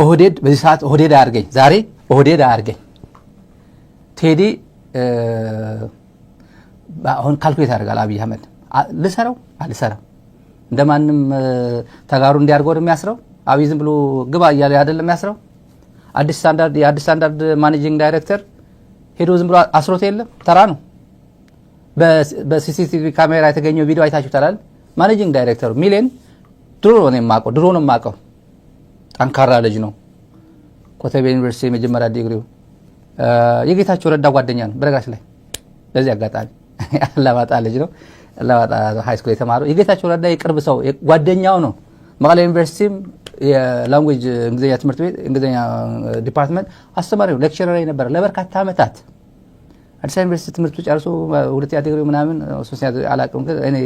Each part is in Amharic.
ኦህዴድ በዚህ ሰዓት ኦህዴድ አያርገኝ ዛሬ ኦህዴድ አያርገኝ ቴዲ አሁን ካልኩሌት ያደርጋል አብይ አህመድ ልሰራው አልሰራው እንደማንም ተጋሩ እንዲያርገው የሚያስረው አብይ ዝም ብሎ ግባ እያለ አይደለም የሚያስረው አዲስ ስታንዳርድ ማኔጂንግ ዳይሬክተር ሄዶ ዝም ብሎ አስሮት የለም ተራ ነው በሲሲቲቪ ካሜራ የተገኘው ቪዲዮ አይታችሁታል ማኔጂንግ ዳይሬክተሩ ሚሊየን ድሮ ነው የማውቀው ጠንካራ ልጅ ነው ኮተቤ ዩኒቨርሲቲ መጀመሪያ ዲግሪው የጌታቸው ረዳ ጓደኛ ነው በረጋሽ ላይ ለዚህ አጋጣሚ አላማጣ ልጅ ነው አላማጣ ሃይ ስኩል የተማረው የጌታቸው ረዳ የቅርብ ሰው ጓደኛው ነው መቀሌ ዩኒቨርሲቲም የላንጉዌጅ እንግሊዝኛ ትምህርት ቤት እንግሊዝኛ ዲፓርትመንት አስተማሪው ሌክቸረር ነበር ለበርካታ አመታት አዲስ አበባ ዩኒቨርሲቲ ትምህርት ጨርሶ ሁለተኛ ዲግሪ ምናምን ሶስተኛ አላውቅም እኔ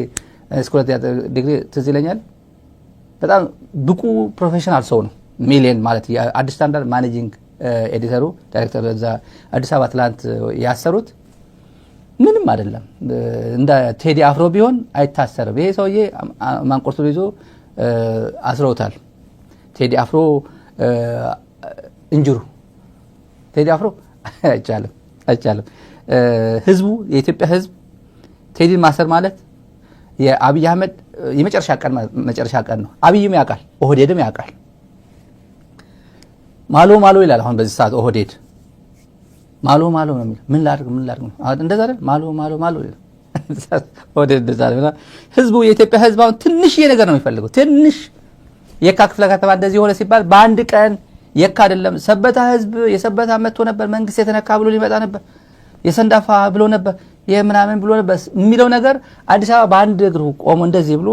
ስኩል ዲግሪ ትዝ ይለኛል በጣም ብቁ ፕሮፌሽናል ሰው ነው ሚሊየን ማለት የአዲስ ስታንዳርድ ማኔጂንግ ኤዲተሩ ዳይሬክተር እዛ አዲስ አበባ ትላንት ያሰሩት ምንም አይደለም እንደ ቴዲ አፍሮ ቢሆን አይታሰርም ይሄ ሰውዬ ማንቆርቱ ይዞ አስረውታል ቴዲ አፍሮ እንጅሩ ቴዲ አፍሮ አይቻልም ህዝቡ የኢትዮጵያ ህዝብ ቴዲ ማሰር ማለት የአብይ አህመድ የመጨረሻ ቀን ነው አብይም ያውቃል ኦህዴድም ያውቃል ማሎ ይላል አሁን በዚህ ሰዓት ኦህዴድ ማሎ ነው የሚል ምን ላድርግ እንደዛ አይደል ማሎ ኦህዴድ እንደዛ ነው ህዝቡ የኢትዮጵያ ህዝብ አሁን ትንሽ ነገር ነው የሚፈልገው ትንሽ የካ ክፍለ ከተማ እንደዚህ ሆነ ሲባል በአንድ ቀን የካ አይደለም ሰበታ ህዝብ የሰበታ መጥቶ ነበር መንግስት የተነካ ብሎ ሊመጣ ነበር የሰንዳፋ ብሎ ነበር የምናምን ብሎ ነበር የሚለው ነገር አዲስ አበባ በአንድ እግሩ ቆሞ እንደዚህ ብሎ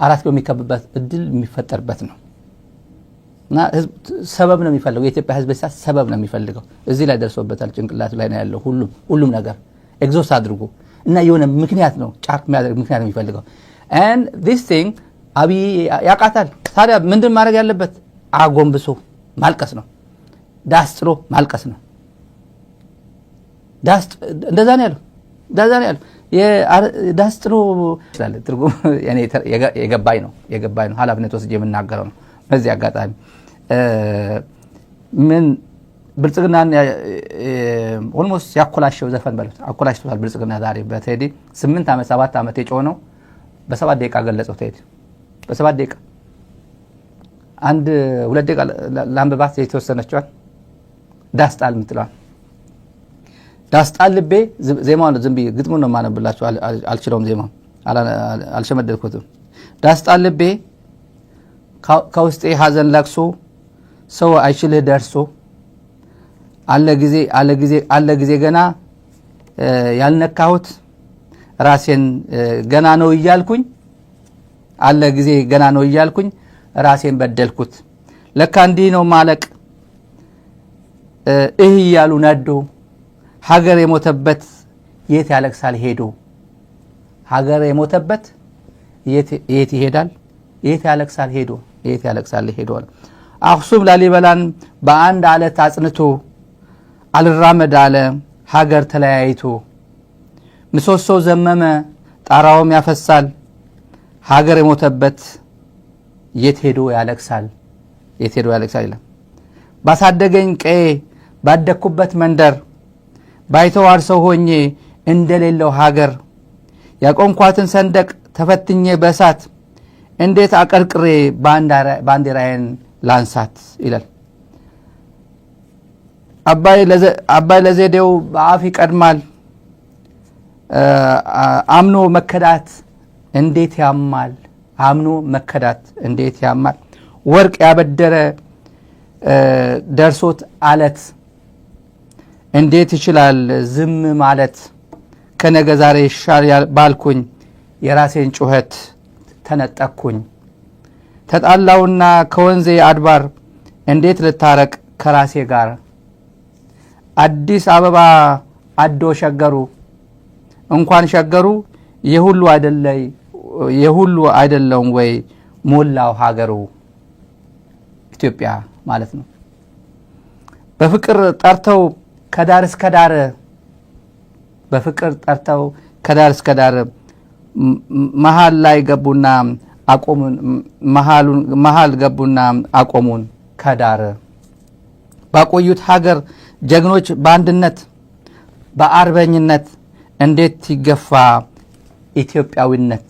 አራት ኪሎ የሚከብበት እድል የሚፈጠርበት ነው እና ሰበብ ነው የሚፈልገው የኢትዮጵያ ህዝብ ሰበብ ነው የሚፈልገው እዚህ ላይ ደርሶበታል ጭንቅላቱ ላይ ነው ያለው ሁሉም ነገር ኤግዞስት አድርጎ እና የሆነ ምክንያት ነው ጫርክ የሚያደርግ ምክንያት ነው የሚፈልገው and this thing አብይ ያቃታል ታዲያ ምንድን ማድረግ ያለበት አጎንብሶ ማልቀስ ነው ዳስጥሮ ማልቀስ ነው እንደዛ ነው ያለው ዳስጥሮ ይችላል ትርጉም ያኔ የገባይ ነው ሐላፊነት ወስጄ የምናገረው ነው በዚህ አጋጣሚ ምን ብልጽግና ኦልሞስት ያኮላሸው ዘፈን በሉት አኮላሽቷል ብልጽግና ዛሬ በቴዲ 8 አመት 7 አመት የጮነው በ7 ደቂቃ ገለጸው ቴዲ በ7 ደቂቃ አንድ 2 ደቂቃ ላምባባት የተወሰነችዋል ዳስጣል ምትሏል ዳስጣል ልቤ ዜማውን ዝም ብዬ ግጥሙን ነው ማነብላችሁ አልችለውም ዜማውን አልሸመደልኩትም ዳስጣል ልቤ ከውስጤ ሐዘን ለቅሶ ሰው አይችልህ ደርሶ አለ ጊዜ ገና ያልነካሁት ራሴን ገና ነው እያልኩኝ አለ ጊዜ ገና ነው እያልኩኝ ራሴን በደልኩት ለካ እንዲህ ነው ማለቅ ያሉ ነዶ ሀገር የሞተበት የት ያለቅሳል ሄዶ ሀገር የሞተበት የት ይሄዳል የት ያለቅሳል ሄዶ አክሱም ላሊበላን በአንድ አለት አጽንቶ አልራመድ አለ ሀገር ተለያይቶ ምሰሶ ዘመመ ጣራውም ያፈሳል ሀገር የሞተበት የት ሄዶ ያለቅሳል ይላል ባሳደገኝ ቀዬ ባደኩበት መንደር ባይተዋር ሰው ሆኜ እንደሌለው ሀገር ያቆምኳትን ሰንደቅ ተፈትኜ በእሳት እንዴት አቀርቅሬ ባንዲራዬን ላንሳት ይላል አባይ ለዘዴው በአፍ ይቀድማል አምኖ መከዳት እንዴት ያማል ወርቅ ያበደረ ደርሶት አለት እንዴት ይችላል ዝም ማለት ከነገ ዛሬ ይሻል ባልኩኝ የራሴን ጩኸት ተነጠቅኩኝ ተጣላውና ከወንዜ አድባር እንዴት ልታረቅ ከራሴ ጋር አዲስ አበባ አዶ ሸገሩ እንኳን ሸገሩ የሁሉ አይደለም ወይ ሞላው ሀገሩ ኢትዮጵያ ማለት ነው በፍቅር ጠርተው ከዳር እስከ ዳር መሃል ገቡና አቆሙን ከዳር ባቆዩት ሀገር ጀግኖች በአንድነት በአርበኝነት እንዴት ይገፋ ኢትዮጵያዊነት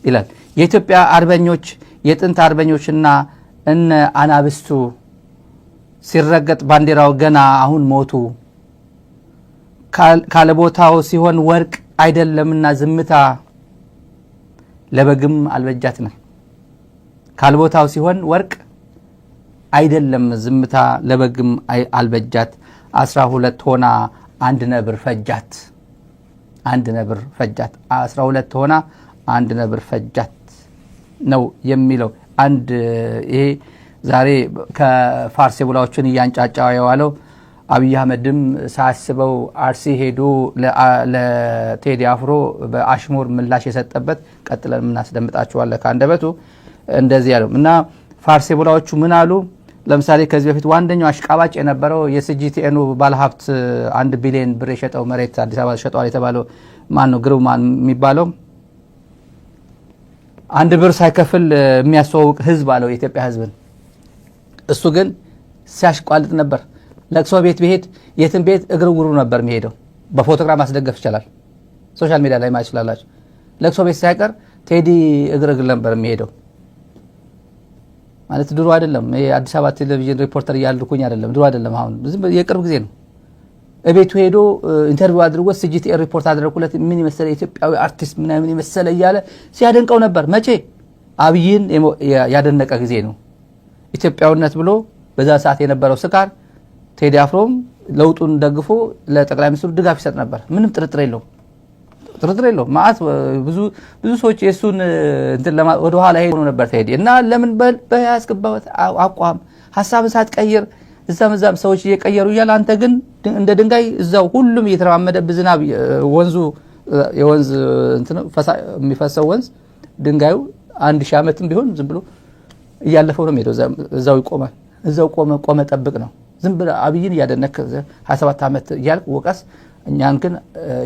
ይላል። የኢትዮጵያ አርበኞች የጥንት አርበኞችና እነ አናብስቱ ሲረገጥ ባንዲራው ገና አሁን ሞቱ። ካለቦታው ሲሆን ወርቅ አይደለምና ዝምታ ለበግም አልበጃት ነው። ካልቦታው ሲሆን ወርቅ አይደለም ዝምታ ለበግም አልበጃት። 12 ሆና አንድ ነብር ፈጃት። 12 ሆና አንድ ነብር ፈጃት ነው የሚለው። አንድ ይሄ ዛሬ ከፋርስ ቡላዎችን እያንጫጫ የዋለው አብይ አህመድም ሳያስበው አርሲ ሄዶ ለቴዲ አፍሮ በአሽሙር ምላሽ የሰጠበት ቀጥለን እናስደምጣችኋለን ከአንደበቱ እንደዚህ ያለው እና ፋርስ ቡላዎቹ ምን አሉ? ለምሳሌ ከዚህ በፊት ዋንደኛው አሽቃባጭ የነበረው የሲጂቲኤኑ ባለሀብት 1 ቢሊዮን ብር የሸጠው መሬት አዲስ አበባ ሸጠዋል የተባለው ማን ነው? ግሩማን የሚባለው 1 ብር ሳይከፍል የሚያስተዋውቅ ህዝብ አለው የኢትዮጵያ ህዝብን። እሱ ግን ሲያሽቋልጥ ነበር። ለቅሶ ቤት ቢሄድ የትን ቤት እግርጉሩ ነበር የሚሄደው። በፎቶግራፍ ማስደገፍ ይችላል። ሶሻል ሚዲያ ላይ ማየት ይችላልላችሁ። ለቅሶ ቤት ሳይቀር ቴዲ እግር ነበር የሚሄደው። ማለት ድሮ አይደለም። የአዲስ አበባ ቴሌቪዥን ሪፖርተር እያልኩኝ አይደለም። ድሮ አይደለም። አሁን የቅርብ ጊዜ ነው። እቤቱ ሄዶ ኢንተርቪው አድርጎ ሲጂቲኤን ሪፖርት አደረኩለት። ምን ይመስለ ኢትዮጵያዊ አርቲስት ምናምን ይመስለ እያለ ሲያደንቀው ነበር። መቼ አብይን ያደነቀ ጊዜ ነው። ኢትዮጵያዊነት ብሎ በዛ ሰዓት የነበረው ስካር ቴዲ አፍሮም ለውጡን ደግፎ ለጠቅላይ ሚኒስትሩ ድጋፍ ይሰጥ ነበር። ምንም ጥርጥር የለው። ማአት ብዙ ሰዎች የሱን እንትን ወደ ኋላ ሄዶ ነበር ቴዲ እና ለምን በያስገባው አቋም ሐሳብን ሳትቀይር እዛም ሰዎች እየቀየሩ ይያል አንተ ግን እንደ ድንጋይ እዛው ሁሉም እየተራመደ በዝናብ የወንዝ እንትን የሚፈሰው ወንዝ ድንጋዩ 1000 ዓመትም ቢሆን ዝም ብሎ እያለፈው ነው የሚሄደው። እዛው ይቆማል። እዛው ቆመ ጠብቅ ነው። ዝም ብሎ አብይን እያደነክ 27 ዓመት እያልክ ወቀስ። እኛን ግን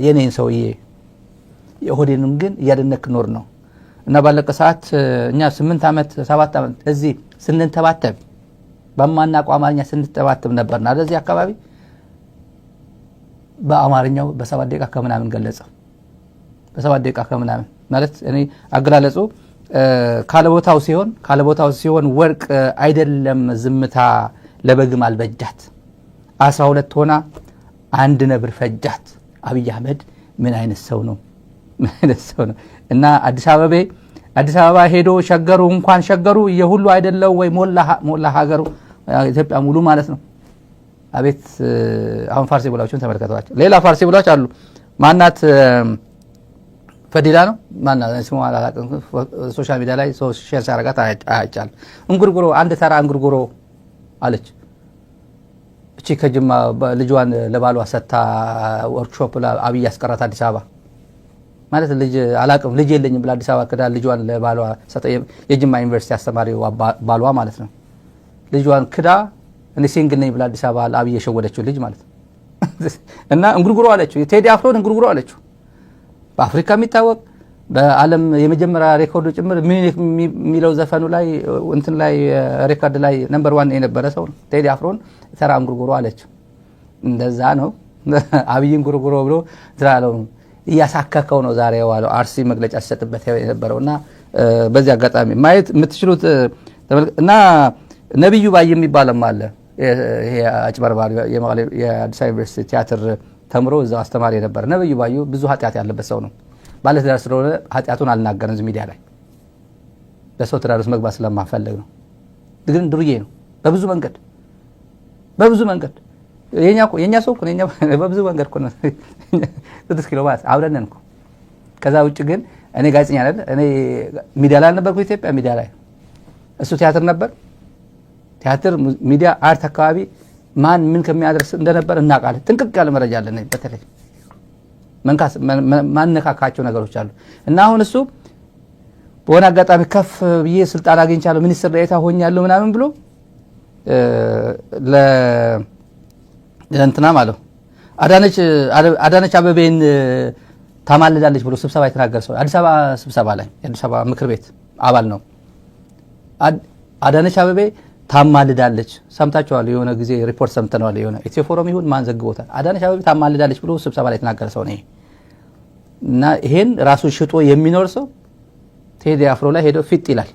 የኔን ሰውዬ የሆዴንም ግን እያደነክ ኖር ነው እና ባለቀ ሰዓት እኛ 8 ዓመት 7 ዓመት እዚህ ስንንተባተብ በማናውቀው አማርኛ ስንተባተብ ነበርና ለዚህ አካባቢ በአማርኛው በ7 ደቂቃ ከምናምን ገለጸ። በ7 ደቂቃ ከምናምን ማለት እኔ አገላለጹ ካለቦታው ሲሆን ወርቅ አይደለም ዝምታ ለበግም አልበጃት። 12 ሆና አንድ ነብር ፈጃት። አብይ አህመድ ምን አይነት ሰው ነው? እና አዲስ አበባ ሄዶ ሸገሩ እንኳን ሸገሩ የሁሉ አይደለው ወይ ሞላ ሀገሩ ኢትዮጵያ ሙሉ ማለት ነው። አቤት አሁን ፋርሲ ቡላዎችን ተመልከቷቸው። ሌላ ፋርሲ ቡላዎች አሉ። ማናት ፈዲላ ነው ማናት ስሙ አላላቀም። ሶሻል ሚዲያ ላይ ሼር ሲያረጋት አይቻል። እንጉርጉሮ አንድ ተራ እንጉርጉሮ አለች። እቺ ከጅማ ልጇን ለባሏ ሰታ ወርክሾፕ አብይ ያስቀራት አዲስ አበባ ማለት ልጅ አላቅም ልጅ የለኝም ብላ አዲስ አበባ ከዳ ልጇን ለባሏ ሰታ የጅማ ዩኒቨርሲቲ አስተማሪው ባሏ ማለት ነው። ልጇን ክዳ እኔ ሲንግል ነኝ ብላ አዲስ አበባ አብይ የሸወደችው ልጅ ማለት ነው። እና እንጉርጉሮ አለችው። ቴዲ አፍሮን እንጉርጉሮ አለችው። በአፍሪካ የሚታወቅ በዓለም የመጀመሪያ ሬኮርድ ጭምር የሚለው ዘፈኑ ላይ እንትን ላይ ሬኮርድ ላይ ነምበር 1 የነበረ ሰው ነው። ቴዲ አፍሮን ተራ እንጉርጉሮ አለችው። እንደዛ ነው አብይን እንጉርጉሮ ብሎ ትራለው እያሳከከው ነው ዛሬ ዋለው አርሲ መግለጫ ሲሰጥበት የነበረውና በዚህ አጋጣሚ ማየት የምትችሉት እና ነብዩ ባይ የሚባልም አለ። ይሄ አጭበርባሪ የአዲስ አበባ ዩኒቨርሲቲ ቲያትር ተምሮ እዛው አስተማሪ ነበር። ነብዩ ባዩ ብዙ ኃጢያት ያለበት ሰው ነው። ባለትዳር ስለሆነ ኃጢያቱን አልናገረም ሚዲያ ላይ ለሰው ትዳር ውስጥ መግባት ስለማፈልግ ነው። ግን ድርዬ ነው በብዙ መንገድ የኛ ሰው እኮ በብዙ መንገድ እኮ ነው 6 ኪሎ ማለት አብረን እኮ። ከዛ ውጭ ግን እኔ ጋዜጠኛ አይደል እኔ ሚዲያ ላይ ነበርኩ። ኢትዮጵያ ሚዲያ ላይ እሱ ቲያትር ነበር። ቲያትር ሚዲያ አርት አካባቢ ማን ምን ከሚያደርስ እንደነበር እናውቃለን። ጥንቅቅ ያለ መረጃ አለን። በተለይ ማነካካቸው ነገሮች አሉ እና አሁን እሱ በሆነ አጋጣሚ ከፍ ብዬ ስልጣን አግኝቻለሁ ሚኒስትር ዴኤታ ሆኛለሁ ምናምን ብሎ ለእንትና ማለት አዳነች አበቤን ታማልዳለች ብሎ ስብሰባ የተናገረ ሰው አዲስ አበባ ስብሰባ ላይ የአዲስ አበባ ምክር ቤት አባል ነው። አዳነች አበቤ ታማልዳለች ሰምታችኋል የሆነ ጊዜ ሪፖርት ሰምተናል የሆነ ኢትዮ ፎረም ይሁን ማን ዘግቦታል አዳነች አቤቤ ታማልዳለች ብሎ ስብሰባ ላይ ተናገረ ሰው ነው እና ይሄን ራሱ ሽጦ የሚኖር ሰው ቴዲ አፍሮ ላይ ሄዶ ፊት ይላል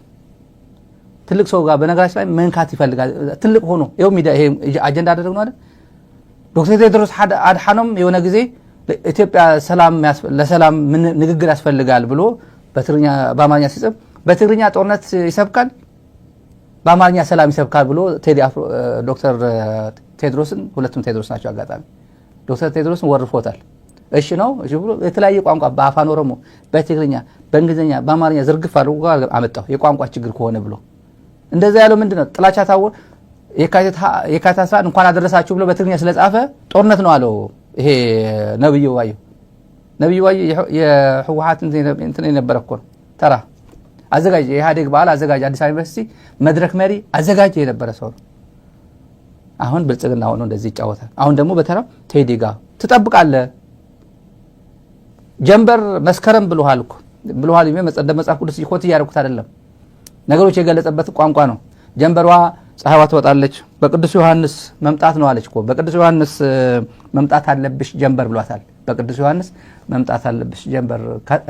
ትልቅ ሰው ጋር በነገራችን ላይ መንካት ይፈልጋል ትልቅ ሆኖ ይሄው ሚዲያ ይሄ አጀንዳ አደረግነው አይደል ዶክተር ቴድሮስ አድሓኖም የሆነ ጊዜ ኢትዮጵያ ሰላም ለሰላም ንግግር ያስፈልጋል ብሎ በትግርኛ በአማርኛ ሲጽፍ በትግርኛ ጦርነት ይሰብካል በአማርኛ ሰላም ይሰብካል ብሎ ቴዲ አፍሮ ዶክተር ቴድሮስን ሁለቱም ቴድሮስ ናቸው አጋጣሚ ዶክተር ቴድሮስን ወርፎታል እሺ ነው እሺ ብሎ የተለያየ ቋንቋ በአፋን ኦሮሞ በትግርኛ በእንግሊዝኛ በአማርኛ ዝርግፍ አድርጎ አመጣው የቋንቋ ችግር ከሆነ ብሎ እንደዛ ያለው ምንድነው ጥላቻ ታው የካቲት 11 እንኳን አደረሳችሁ ብሎ በትግርኛ ስለጻፈ ጦርነት ነው አለው ይሄ ነብዩ ዋዩ የህወሓት እንትን የነበረኮ ተራ አዘጋጅ የኢህአዴግ በዓል አዘጋጅ አዲስ አበባ ዩኒቨርሲቲ መድረክ መሪ አዘጋጅ የነበረ ሰው አሁን ብልጽግና ሆኖ እንደዚህ ይጫወታል አሁን ደግሞ በተራ ቴዲ ጋር ትጠብቃለህ ጀንበር መስከረም ብለዋል መጽሐፍ ቅዱስ ይኮት ያርኩት አይደለም ነገሮች የገለጸበት ቋንቋ ነው ጀንበሯ ፀሐይዋ ትወጣለች በቅዱስ ዮሐንስ መምጣት ነው አለች እኮ በቅዱስ ዮሐንስ መምጣት አለብሽ ጀንበር ብሏታል በቅዱስ ዮሐንስ መምጣት አለብሽ ጀንበር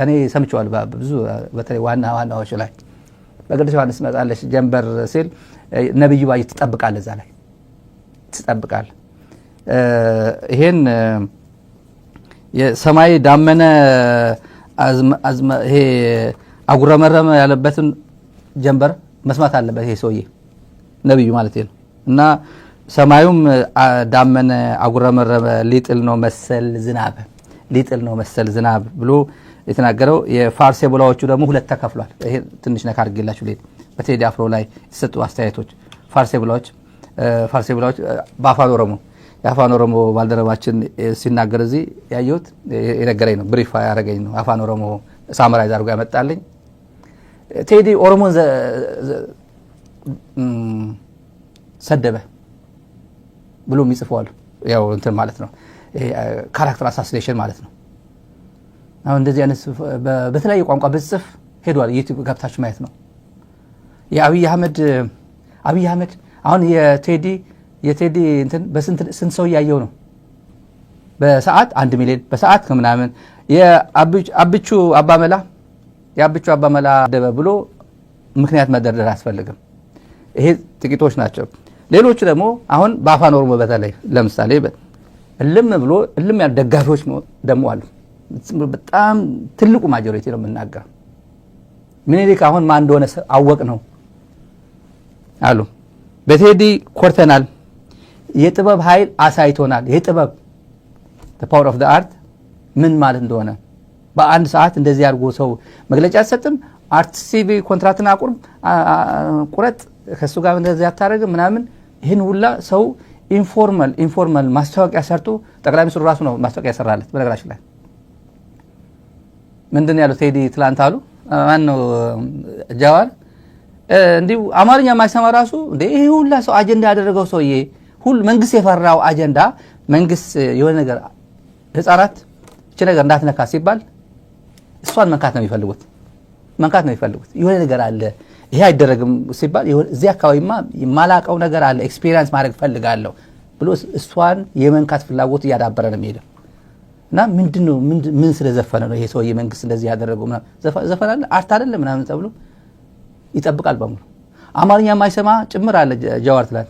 እኔ ሰምቼዋለሁ ብዙ በተለይ ዋናዎች ላይ በቅዱስ ዮሐንስ መጣለች ጀንበር ሲል ነብዩ ባይ ተጠብቃለ እዛ ላይ ተጠብቃለ ይሄን የሰማይ ዳመነ ይሄ አጉረመረመ ያለበትን ጀንበር መስማት አለበት ይሄ ሰውዬ ነብዩ ማለት ነው እና ሰማዩም ዳመነ አጉረመረመ ሊጥል ነው መሰል ዝናብ ብሎ የተናገረው የፋርስ ቦላዎቹ ደግሞ ሁለት ተከፍሏል ይሄ ትንሽ ነካ አድርጌላችሁ በቴዲ አፍሮ ላይ የተሰጡ አስተያየቶች ፋርስ ቦላዎች በአፋን ኦሮሞ ባልደረባችን ሲናገር እዚህ ያየሁት የነገረኝ ነው ብሪፍ ያደረገኝ ነው አፋን ኦሮሞ ሳምራይዝ አድርጎ ያመጣልኝ ቴዲ ኦሮሞን ሰደበ ብሎ የሚጽፈዋል ያው እንትን ማለት ነው ካራክተር አሳሲኔሽን ማለት ነው አሁን እንደዚህ አይነት በተለያየ ቋንቋ በጽፍ ሄዷል ዩቲዩብ ገብታችሁ ማየት ነው የአብይ አህመድ አሁን የቴዲ እንትን በስንት ሰው ያየው ነው በሰዓት 1 ሚሊዮን በሰዓት ከምናምን የአብቹ አባመላ ደበ ብሎ ምክንያት መደርደር አያስፈልግም ይሄ ጥቂቶች ናቸው ሌሎች ደግሞ አሁን በአፋን ኦሮሞ በተለይ ለምሳሌ እልም ያለ ደጋፊዎች ደግሞ አሉ በጣም ትልቁ ማጆሪቲ ነው የምናገር ምኒልክ አሁን ማን እንደሆነ አወቅ ነው አሉ በቴዲ ኮርተናል የጥበብ ኃይል አሳይቶናል የጥበብ the power of the art ምን ማለት እንደሆነ በአንድ ሰዓት እንደዚህ አድርጎ ሰው መግለጫ ሰጥም አርት ሲቪ ኮንትራክትና ቁረጥ ከሱ ጋር እንደዚህ ያታረገ ምናምን ይሄን ሁላ ሰው ኢንፎርማል ማስታወቂያ ሰርቶ ጠቅላይ ሚኒስትሩ ራሱ ነው ማስታወቂያ ያሰራለት በነገራችን ላይ ምንድነው ያለው ቴዲ ትላንት አሉ ማን ነው ጃዋር እንዲው አማርኛ ማይሰማ ራሱ እንዴ ይሄ ሁላ ሰው አጀንዳ ያደረገው ሰውዬ ሁሉ መንግስት የፈራው አጀንዳ መንግስት የሆነ ነገር ህፃናት እቺ ነገር እንዳትነካ ሲባል እሷን መንካት ነው የሚፈልጉት የሆነ ነገር አለ ይሄ አይደረግም ሲባል እዚህ አካባቢማ የማላቀው ነገር አለ ኤክስፒሪየንስ ማድረግ ፈልጋለሁ ብሎ እሷን የመንካት ፍላጎት ያዳበረ ነው የሚሄደው እና ምንድነው ምን ስለዘፈነ ነው ይሄ ሰውዬ መንግስት እንደዚህ ያደረገው ዘፈን አለ አርት አይደለም ምናምን ተብሎ ይጠብቃል በሙሉ አማርኛ ማይሰማ ጭምር አለ ጃዋር ትላት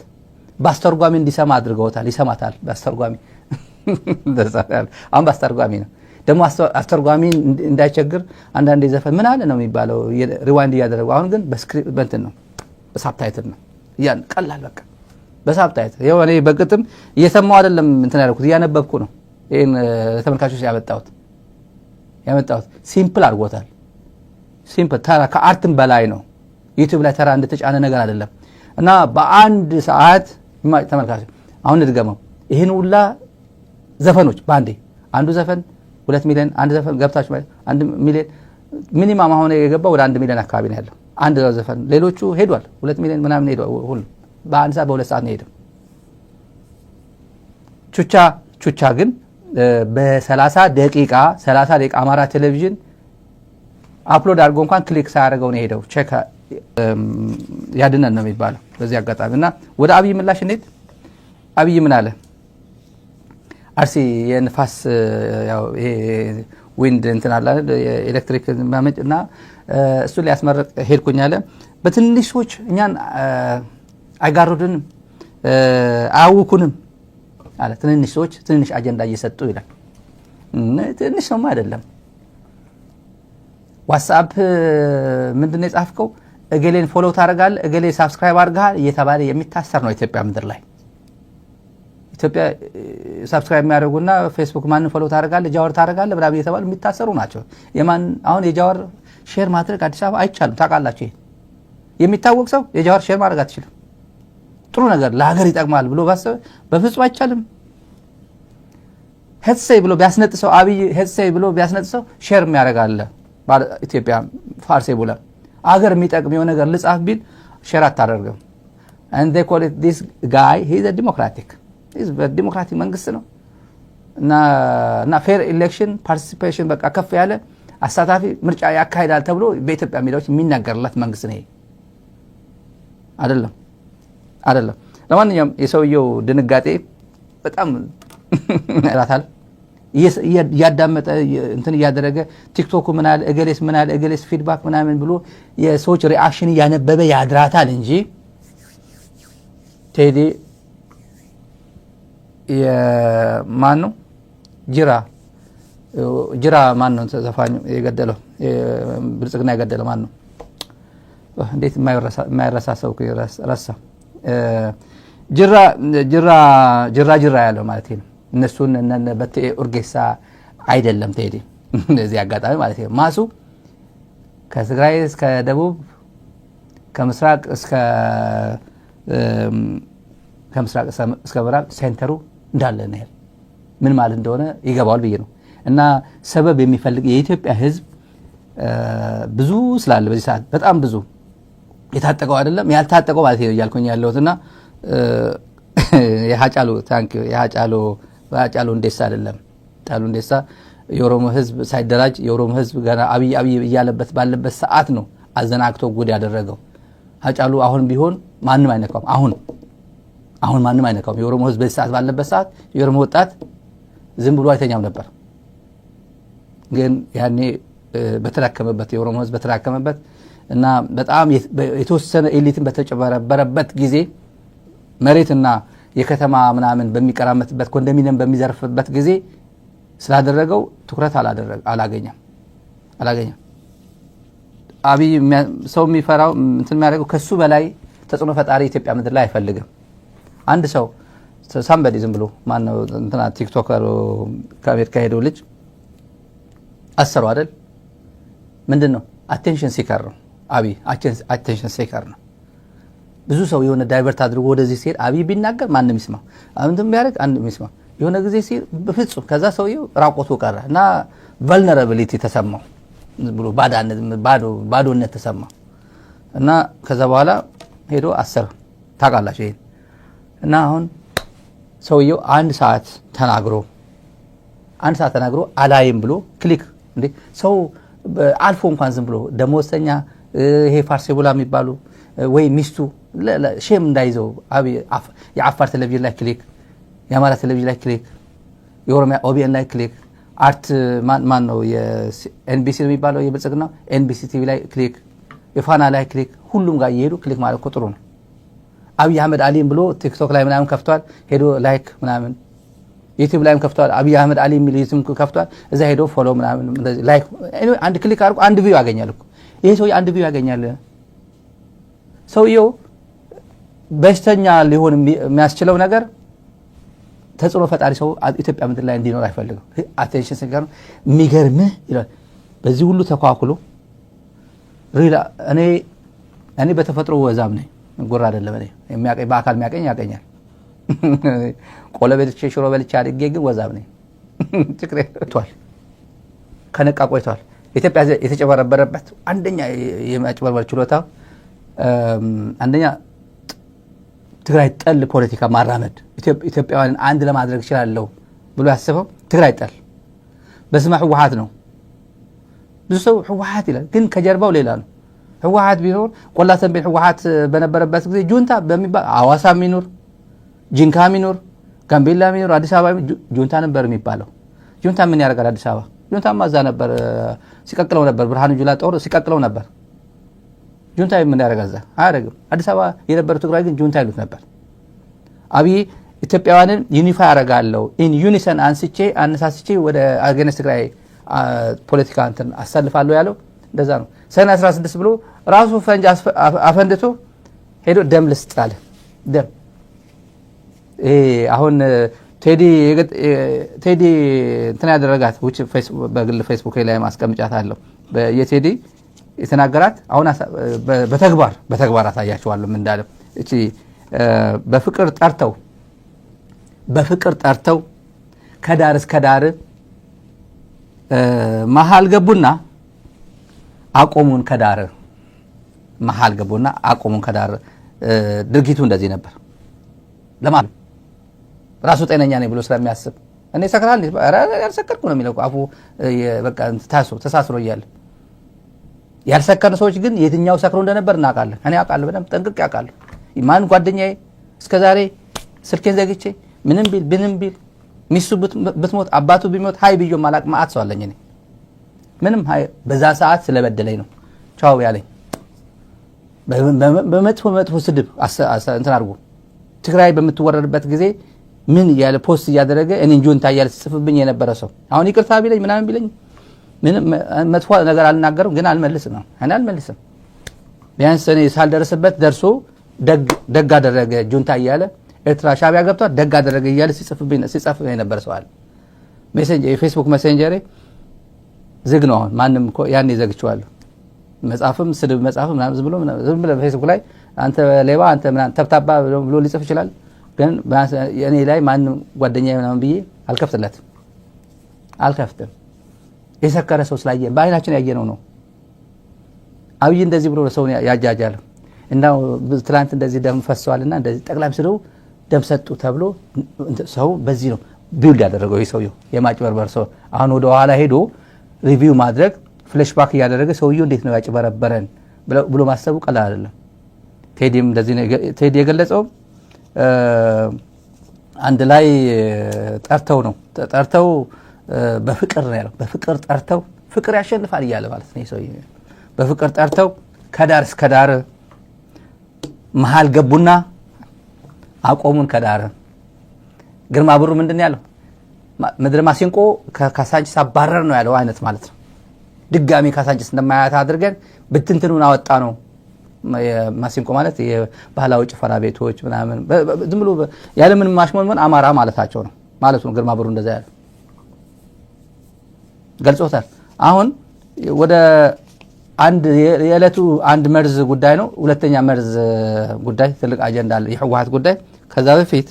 ባስተርጓሚ እንዲሰማ አድርገውታል ይሰማታል ባስተርጓሚ ባስተርጓሚ ነው ደግሞ አስተርጓሚ እንዳይቸግር አንዳንዴ ዘፈን ምን አለ ነው የሚባለው ሪዋይንድ ያደረገው አሁን ግን በስክሪፕት በእንትን ነው በሳብታይትል ነው ያን ቀላል በቃ በሳብታይትል ይሄው እኔ በቅጥም እየሰማው አይደለም እንትን ያልኩት እያነበብኩ ነው ይሄን ተመልካቾች ያመጣሁት ሲምፕል አድርጎታል ሲምፕል ተራ ከአርትም በላይ ነው ዩቲዩብ ላይ ተራ እንደተጫነ ነገር አይደለም እና በአንድ ሰዓት ተመልካቾች አሁን ድገመው ይሄን ሁላ ዘፈኖች ባንዴ አንዱ ዘፈን 2 ሚሊዮን አንድ ዘፈን ገብታችሁ ማለት 1 ሚሊዮን ሚኒማም አሁን የገባው ወደ 1 ሚሊዮን አካባቢ ነው ያለው አንድ ዘፈን ሌሎቹ ሄዷል 2 ሚሊዮን ምናምን ሄዷል ሁሉ በአንድ ሰዓት በ2 ሰዓት ነው ሄደው ቹቻ ግን በ30 ደቂቃ አማራ ቴሌቪዥን አፕሎድ አድርጎ እንኳን ክሊክ ሳያደርገው ነው ሄደው ቼክ ያድነን ነው የሚባለው በዚህ አጋጣሚና ወደ አብይ ምላሽ እንዴት አብይ ምን አለ አርሲ የንፋስ ያው ይሄ ዊንድ እንትን አለ ኤሌክትሪክ ማመንጭና እሱ ሊያስመረቅ ሄድኩኝ አለ በትንሾች እኛን አይጋሩድንም አያውኩንም አለ ትንሾች ትንሽ አጀንዳ እየሰጡ ይላል ትንሽ ነው አይደለም ዋትስአፕ ምንድነው የጻፍከው እገሌን ፎሎ ታረጋለህ እገሌ ሰብስክራይብ አድርጋል እየተባለ የሚታሰር ነው ኢትዮጵያ ምድር ላይ ኢትዮጵያ ሰብስክራይብ የሚያደርጉና ፌስቡክ ማንን ፎሎ ታረጋለህ ጃወር ታረጋለህ ብላ እየተባሉ የሚታሰሩ ናቸው የማን አሁን የጃወር ሼር ማድረግ አዲስ አበባ አይቻልም ታውቃላችሁ የሚታወቅ ሰው የጃወር ሼር ማድረግ አትችልም ጥሩ ነገር ለሀገር ይጠቅማል ብሎ ባሰበ በፍጹም አይቻልም ሄድሴይ ብሎ ቢያስነጥሰው አብይ ሄድሴይ ብሎ ቢያስነጥሰው ሼር የሚያደርጋለ ኢትዮጵያ ፋርሴ ብሎ አገር የሚጠቅም የሆነ ነገር ልጻፍ ቢል ሼር አታደርግም and they call it this guy he is a democratic መንግስት ነው እና ፌር ኢሌክሽን ፓርቲሲፔሽን በቃ ከፍ ያለ አሳታፊ ምርጫ ያካሂዳል ተብሎ በኢትዮጵያ ሚዲያዎች የሚናገርላት መንግስት ነው አይደለም ለማንኛውም የሰውየው ድንጋጤ በጣም ራታል ያዳመጠ እንትን ያደረገ ቲክቶክ ምን አለ እገሌስ ፊድባክ ምናምን ብሎ የሰዎች ሪአክሽን ያነበበ ያድራታል እንጂ ቴዲ የማን ነው ጅራ ማን ነው ዘፋኙ የገደለው ብልጽግና የገደለው ማን ነው እንዴት የማይረሳ ሰው ረሳ ጅራ ያለው ማለት ነው እነሱን በተ ኡርጌሳ አይደለም ቴዲ እንደዚህ አጋጣሚ ማለት ነው ማሱ ከትግራይ እስከ ደቡብ ከምስራቅ እስከ ምዕራብ ሴንተሩ እንዳለ ነው ምን ማለት እንደሆነ ይገባዋል ብዬ ነው እና ሰበብ የሚፈልግ የኢትዮጵያ ህዝብ ብዙ ስላለ በዚህ ሰዓት በጣም ብዙ የታጠቀው አይደለም ያልታጠቀው ማለት ነው ያልኩኝ ያለውትና የሃጫሉ የሃጫሉ እንደሳ አይደለም ጣሉ እንደሳ የኦሮሞ ህዝብ ሳይደራጅ የኦሮሞ ህዝብ ገና አብይ እያለበት ባለበት ሰዓት ነው አዘናክቶ ጉድ ያደረገው ሃጫሉ አሁን ቢሆን ማንም አይነካም አሁን ማንም አይነካም የኦሮሞ ህዝብ በዚህ ሰዓት ባለበት ሰዓት የኦሮሞ ወጣት ዝም ብሎ አይተኛም ነበር ግን ያኔ በተራከመበት የኦሮሞ ህዝብ በተራከመበት እና በጣም የተወሰነ ኤሊትን በተጨበረበረበት ጊዜ መሬትና የከተማ ምናምን በሚቀራመትበት ኮንዶሚኒየም በሚዘርፍበት ጊዜ ስላደረገው ትኩረት አላገኘም አብይ ሰው የሚፈራው እንትን የሚያደርገው ከሱ በላይ ተጽዕኖ ፈጣሪ ኢትዮጵያ ምድር ላይ አይፈልግም አንድ ሰው ሳምበዲ ዝም ብሎ ማን ነው እንትና ቲክቶከር ከአሜሪካ ሄደው ልጅ አሰሩ አይደል ምንድነው አቴንሽን ሲከር ነው አብይ አቴንሽን ሲከር ነው ብዙ ሰው የሆነ ዳይቨርት አድርጎ ወደዚህ ሲል አብይ ቢናገር ማንንም ይስማው አንተም ቢያደርግ አንድም ይስማው የሆነ ጊዜ ሲል በፍጹም ከዛ ሰውየው ራቆቱ ቀረና ቫልነራቢሊቲ ተሰማው ብሎ ባዶነት ተሰማው እና ከዛ በኋላ ሄዶ አሰረ ታውቃላችሁ ይሄን እና አሁን ሰውየው አንድ ሰዓት ተናግሮ አላይም ብሎ ክሊክ እንዴ ሰው አልፎ እንኳን ዝም ብሎ ደሞዝተኛ ይሄ ፋርሴ ቡላ የሚባሉ ወይ ሚስቱ ሼም እንዳይዘው የአፋር ቴሌቪዥን ላይ ክሊክ የአማራ ቴሌቪዥን ላይ ክሊክ የኦሮሚያ ኦቢኤን ላይ ክሊክ አርት ማን ነው የኤንቢሲ የሚባለው የብልጽግና ኤንቢሲ ቲቪ ላይ ክሊክ የፋና ላይ ክሊክ ሁሉም ጋር እየሄዱ ክሊክ ማለት ጥሩ ነው አብይ አህመድ አሊም ብሎ ቲክቶክ ላይ ምናምን ከፍቷል ሄዶ ላይክ ምናምን ዩቲዩብ ላይም ከፍቷል አብይ አህመድ አሊ ሚል ዩቲዩብ ከፍቷል እዛ ሄዶ ፎሎ ምናምን እንደዚህ ላይክ አንድ ክሊክ አድርጎ አንድ ቪው ያገኛል እኮ ይሄ ሰው አንድ ቪው ያገኛል ሰውየው በስተኛ ሊሆን የሚያስችለው ነገር ተጽዕኖ ፈጣሪ ሰው ኢትዮጵያ ምድር ላይ እንዲኖር አይፈልግም አቴንሽን ሲከር የሚገርምህ ይላል በዚህ ሁሉ ተኳኩሎ ሪላ እኔ በተፈጥሮ ወዛም ነኝ ጎራ አይደለም እኔ የሚያቀኝ በአካል የሚያቀኝ ያቀኛል ቆለበልቼ ሽሮ በልቼ አድጌ ግን ወዛም ነኝ ትክሬ ቷል ከነቃ ቆይቷል ኢትዮጵያ የተጨበረበረበት አንደኛ የማጭበርበር ችሎታው አንደኛ ትግራይ ጠል ፖለቲካ ማራመድ ኢትዮጵያውያን አንድ ለማድረግ ይችላል ብሎ ያስበው ትግራይ ጠል በስመ ህወሓት ነው ብዙ ሰው ህወሓት ይላል ግን ከጀርባው ሌላ ነው ህወሓት ቢኖር ቆላ ተንቤን ህወሓት በነበረበት ጊዜ ጁንታ በሚባል አዋሳ ሚኖር ጂንካ ሚኖር ጋምቤላ ሚኖር አዲስ አበባ ጁንታ ነበር የሚባለው። ጁንታ ምን ያደርጋል አዲስ አበባ? ጁንታ ማዛ ነበር ሲቀቅለው ነበር። ብርሃኑ ጁላ ጦር ሲቀቅለው ነበር። ጁንታ ምን ያደርጋል? አያደርግም። አዲስ አበባ የነበረው ትግራይ ግን ጁንታ ይሉት ነበር። አብይ ኢትዮጵያውያንን ዩኒፋይ ያደርጋለሁ ኢን ዩኒሰን አነሳስቼ ወደ አገነስ ትግራይ ፖለቲካ እንትን አሳልፋለሁ ያለው እንደዛ ነው። ሰኔ 16 ብሎ ራሱ ፈንጅ አፈንድቶ ሄዶ ደም ልስጥ አለ። ደም አሁን ቴዲ እንትን ያደረጋት ውጭ በግል ፌስቡክ ላይ ማስቀምጫት አለው። የቴዲ የተናገራት አሁን በተግባር አሳያቸዋለሁ ምን እንዳለ። እቺ በፍቅር ጠርተው ከዳር እስከ ዳር መሃል ገቡና አቆሙን ከዳር መሃል ገቡና አቆሙን ከዳር። ድርጊቱ እንደዚህ ነበር። ለማለት ራሱ ጤነኛ ነኝ ብሎ ስለሚያስብ እኔ ሰክራል ያልሰከርኩ ነው የሚለው አፉ በቃ ተሳስሮ እያለ ያልሰከሩ ሰዎች ግን የትኛው ሰክሮ እንደነበር እናውቃለን። እኔ አውቃለሁ፣ በደንብ ጠንቅቄ አውቃለሁ። ማን ጓደኛዬ እስከዛሬ ስልኬን ዘግቼ ምንም ቢል ሚስቱ ብትሞት አባቱ ቢሞት ሃይ ብዮ ማላቅ ማአት ሰው አለኝ። እኔ ምንም ሃይ በዛ ሰዓት ስለበደለኝ ነው ቻው ያለኝ። በመጥፎ ስድብ እንትን አድርጎ ትግራይ በምትወረድበት ጊዜ ምን ያለ ፖስት እያደረገ እኔን ጁንታ እያለ ሲጽፍብኝ የነበረ ሰው አሁን ይቅርታ ቢለኝ ምናምን ቢለኝ ምንም መጥፎ ነገር አልናገርም፣ ግን አልመልስም ነው እኔ አልመልስም። ቢያንስ እኔ ሳልደረስበት ደርሶ ደግ አደረገ ጁንታ እያለ ኤርትራ ሻቢያ ገብቷል ደግ አደረገ እያለ ሲጽፍ የነበረ ሰው አለ። የፌስቡክ ሜሴንጀር ዝግ ነው አሁን። ማንም ያኔ ዘግቼዋለሁ። መጻፍም ስድብ መጻፍም ምናምን ዝም ብሎ ፌስቡክ ላይ አንተ ሌባ አንተ ምናምን ተብታባ ብሎ ሊጽፍ ይችላል። ግን እኔ ላይ ማንም ጓደኛዬ ምናምን ብዬ አልከፍትም። የሰከረ ሰው ስላየን በአይናችን ያየነው ነው። አብይ እንደዚህ ብሎ ሰው ያጃጃል እና ትላንት እንደዚህ ደም ፈሷልና እንደዚህ ጠቅላይ ሚኒስትሩ ደም ሰጡ ተብሎ ሰው በዚህ ነው ቢውልድ ያደረገው። ይሄ ሰውየው የማጭበርበር ሰው አሁን ወደ ኋላ ሄዶ ሪቪው ማድረግ ፍላሽባክ እያደረገ ሰውየው እንዴት ነው ያጭበረበረን ብሎ ማሰቡ ቀላል አይደለም። ቴዲም እንደዚህ ነው ቴዲ የገለጸው። አንድ ላይ ጠርተው በፍቅር ነው ያለው። በፍቅር ጠርተው ፍቅር ያሸንፋል እያለ ማለት ነው። ሰውዬ በፍቅር ጠርተው ከዳር እስከ ዳር መሃል ገቡና አቆሙን ከዳር። ግርማ ብሩ ምንድነው ያለው? ምድር ማሲንቆ ከካሳንቺስ አባረር ነው ያለው አይነት ማለት ነው። ድጋሚ ካሳንቺስ እንደማያታ አድርገን ብትንትኑን አወጣ ነው። ማሲንቆ ማለት የባህላዊ ጭፈራ ቤቶች ምናምን ዝም ብሎ ያለ ምንም ማሽሞንሞን አማራ ማለታቸው ነው ማለት ነው። ግርማ ብሩ እንደዛ ያለው ገልጾታል። አሁን ወደ አንድ የዕለቱ አንድ መርዝ ጉዳይ ነው። ሁለተኛ መርዝ ጉዳይ ትልቅ አጀንዳ አለ፣ የህወሓት ጉዳይ። ከዛ በፊት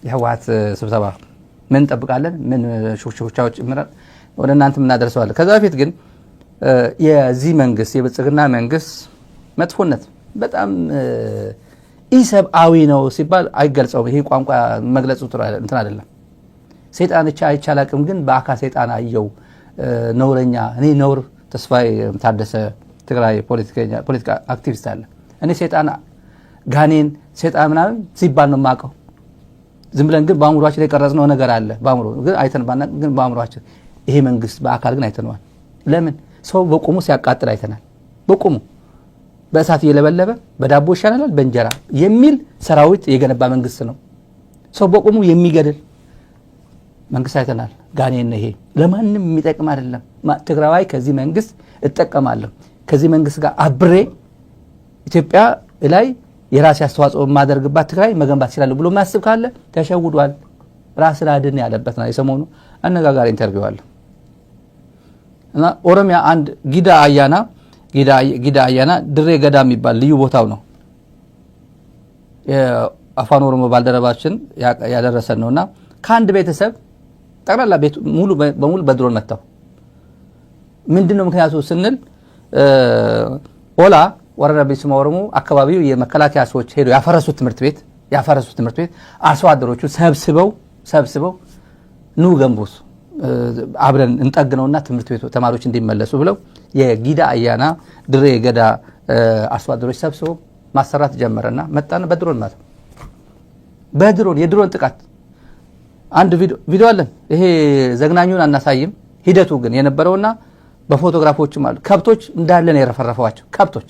የህወሓት ስብሰባ ምን እንጠብቃለን? ምን ሹክሹክቻዎች ወደ እናንተ እናደርሰዋለን። ከዛ በፊት ግን የዚህ መንግስት የብልጽግና መንግስት መጥፎነት በጣም ኢሰብአዊ ነው ሲባል አይገልጸውም። ይሄ ቋንቋ መግለጹ እንትን አይደለም። ሰይጣን አይቻላቅም፣ ግን በአካል ሰይጣን አየው ነውረኛ። እኔ ነውር ተስፋዬ ታደሰ ትግራይ ፖለቲካ አክቲቪስት አለ። እኔ ሰይጣን ጋኔን ሰይጣን ምናምን ሲባል ነው የማውቀው። ዝም ብለን ግን በአእምሯችን ላይ ቀረጽነው ነገር አለ። በአእምሮ ግን አይተንባና ግን በአእምሯችን ይሄ መንግስት በአካል ግን አይተነዋል። ለምን ሰው በቁሙ ሲያቃጥል አይተናል። በቁሙ በእሳት እየለበለበ በዳቦ ይሻላል በእንጀራ የሚል ሰራዊት የገነባ መንግስት ነው። ሰው በቁሙ የሚገድል መንግስት አይተናል። ጋኔን ነው ይሄ። ለማንም የሚጠቅም አይደለም። ትግራዋይ ከዚህ መንግስት እጠቀማለሁ፣ ከዚህ መንግስት ጋር አብሬ ኢትዮጵያ ላይ የራስ አስተዋጽኦ ማደርግባት ትግራይ መገንባት ይችላል ብሎ ማስብ ካለ ተሸውዷል። ራስን አድን ያለበት ነው። የሰሞኑ አነጋጋሪ ኢንተርቪው አለ እና ኦሮሚያ አንድ ጊዳ አያና ድሬ ገዳ የሚባል ልዩ ቦታው ነው። የአፋን ኦሮሞ ባልደረባችን ያደረሰን ነውና ከአንድ ቤተሰብ ጠቅላላ ቤቱ በሙሉ በድሮን መታው። ምንድነው ምክንያቱ ስንል ኦላ ወረዳ ቢስማ ኦሮሞ አካባቢው የመከላከያ ሰዎች ሄዶ ያፈረሱት ትምህርት ቤት አርሶ አደሮቹ ሰብስበው ኑ ገንቡስ አብረን እንጠግነውና ትምህርት ቤቱ ተማሪዎች እንዲመለሱ ብለው የጊዳ አያና ድሬ ገዳ አርሶ አደሮች ሰብስቦ ማሰራት ጀመረና መጣና በድሮን ማለት በድሮን የድሮን ጥቃት አንድ ቪዲዮ አለን። ይሄ ዘግናኙን አናሳይም። ሂደቱ ግን የነበረውና በፎቶግራፎችም አሉ። ከብቶች እንዳለ ነው የረፈረፈዋቸው ከብቶች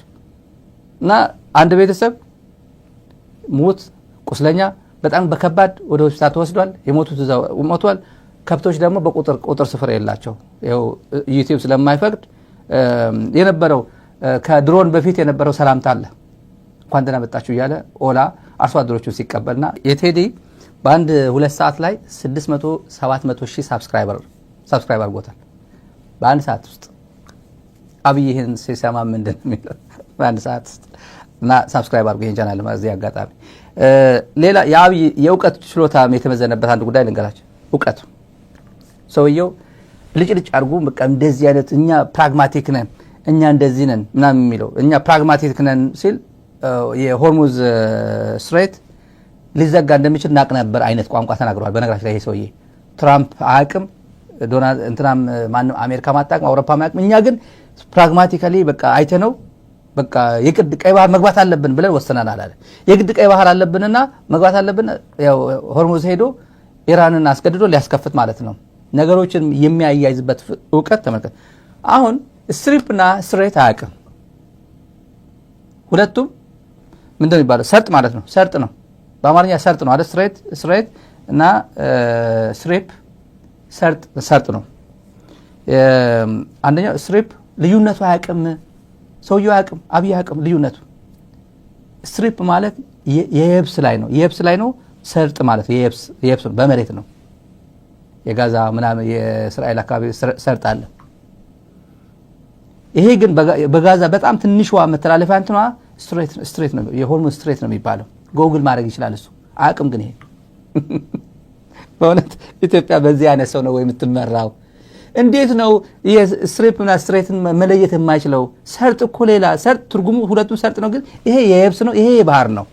እና አንድ ቤተሰብ ሞት ቁስለኛ በጣም በከባድ ወደ ሆስፒታል ተወስዷል። የሞቱት ሞቷል። ከብቶች ደግሞ በቁጥር ስፍር የላቸው። ይኸው ዩቲዩብ ስለማይፈቅድ የነበረው ከድሮን በፊት የነበረው ሰላምታ አለ። እንኳን ደህና መጣችሁ እያለ ኦላ አርሶ አደሮቹን ሲቀበልና የቴዲ በአንድ 2 ሰዓት ላይ 600-700 ሺህ ሰብስክራይበር አድርጎታል በአንድ ሰዓት ውስጥ። አብይ ይህን ሲሰማ ምንድን ነው የሚለው በአንድ ሰዓት ውስጥ እና ሰብስክራይብ አድርጎ ይሄን ቻናል ማለት አጋጣሚ ሌላ የአብይ የእውቀት ችሎታ የተመዘነበት አንድ ጉዳይ ልንገራችሁ። እውቀቱ ሰውየው ልጭልጭ አድርጎ በቃ እንደዚህ አይነት እኛ ፕራግማቲክ ነን እኛ እንደዚህ ነን ምናምን የሚለው እኛ ፕራግማቲክ ነን ሲል የሆርሙዝ ስትሬት ሊዘጋ እንደሚችል ናቅ ነበር አይነት ቋንቋ ተናግሯል። በነገራችን ላይ ይሄ ሰውዬ ትራምፕ አያውቅም፣ ዶናልድ እንትናም ማንም አሜሪካ ማጣቅም አውሮፓ ማያውቅም። እኛ ግን ፕራግማቲካሊ በቃ አይተነው በቃ የግድ ቀይ ባህር መግባት አለብን ብለን ወሰናናል አለ። የግድ ቀይ ባህር አለብንና መግባት አለብን። ያው ሆርሙዝ ሄዶ ኢራንን አስገድዶ ሊያስከፍት ማለት ነው። ነገሮችን የሚያያይዝበት እውቀት ተመልከት። አሁን ስትሪፕና ስትሬት አያውቅም። ሁለቱም ምንድነው የሚባለው? ሰርጥ ማለት ነው። ሰርጥ ነው በአማርኛ ሰርጥ ነው አይደል? ስትሬት እና ስትሪፕ ሰርጥ ነው። አንደኛው ስትሪፕ ልዩነቱ አያውቅም። ሰውየው አያውቅም፣ አብይ አያውቅም ልዩነቱ። ስትሪፕ ማለት የየብስ ላይ ነው፣ የየብስ ላይ ነው። ሰርጥ ማለት የየብስ ነው፣ በመሬት ነው። የጋዛ ምናምን የእስራኤል አካባቢ ሰርጥ አለ። ይሄ ግን በጋዛ በጣም ትንሽዋ መተላለፊያ እንትኗ ስትሬት ነው፣ የሆርሙዝ ስትሬት ነው የሚባለው። ጎግል ማድረግ ይችላል እሱ። አያውቅም ግን ይሄ በእውነት ኢትዮጵያ በዚህ አይነት ሰው ነው ወይ የምትመራው? እንዴት ነው ስትሪፕና ስትሬትን መለየት የማይችለው? ሰርጥ እኮ ሌላ ሰርጥ ትርጉሙ ሁለቱም ሰርጥ ነው፣ ግን ይሄ የየብስ ነው፣ ይሄ የባህር ነው።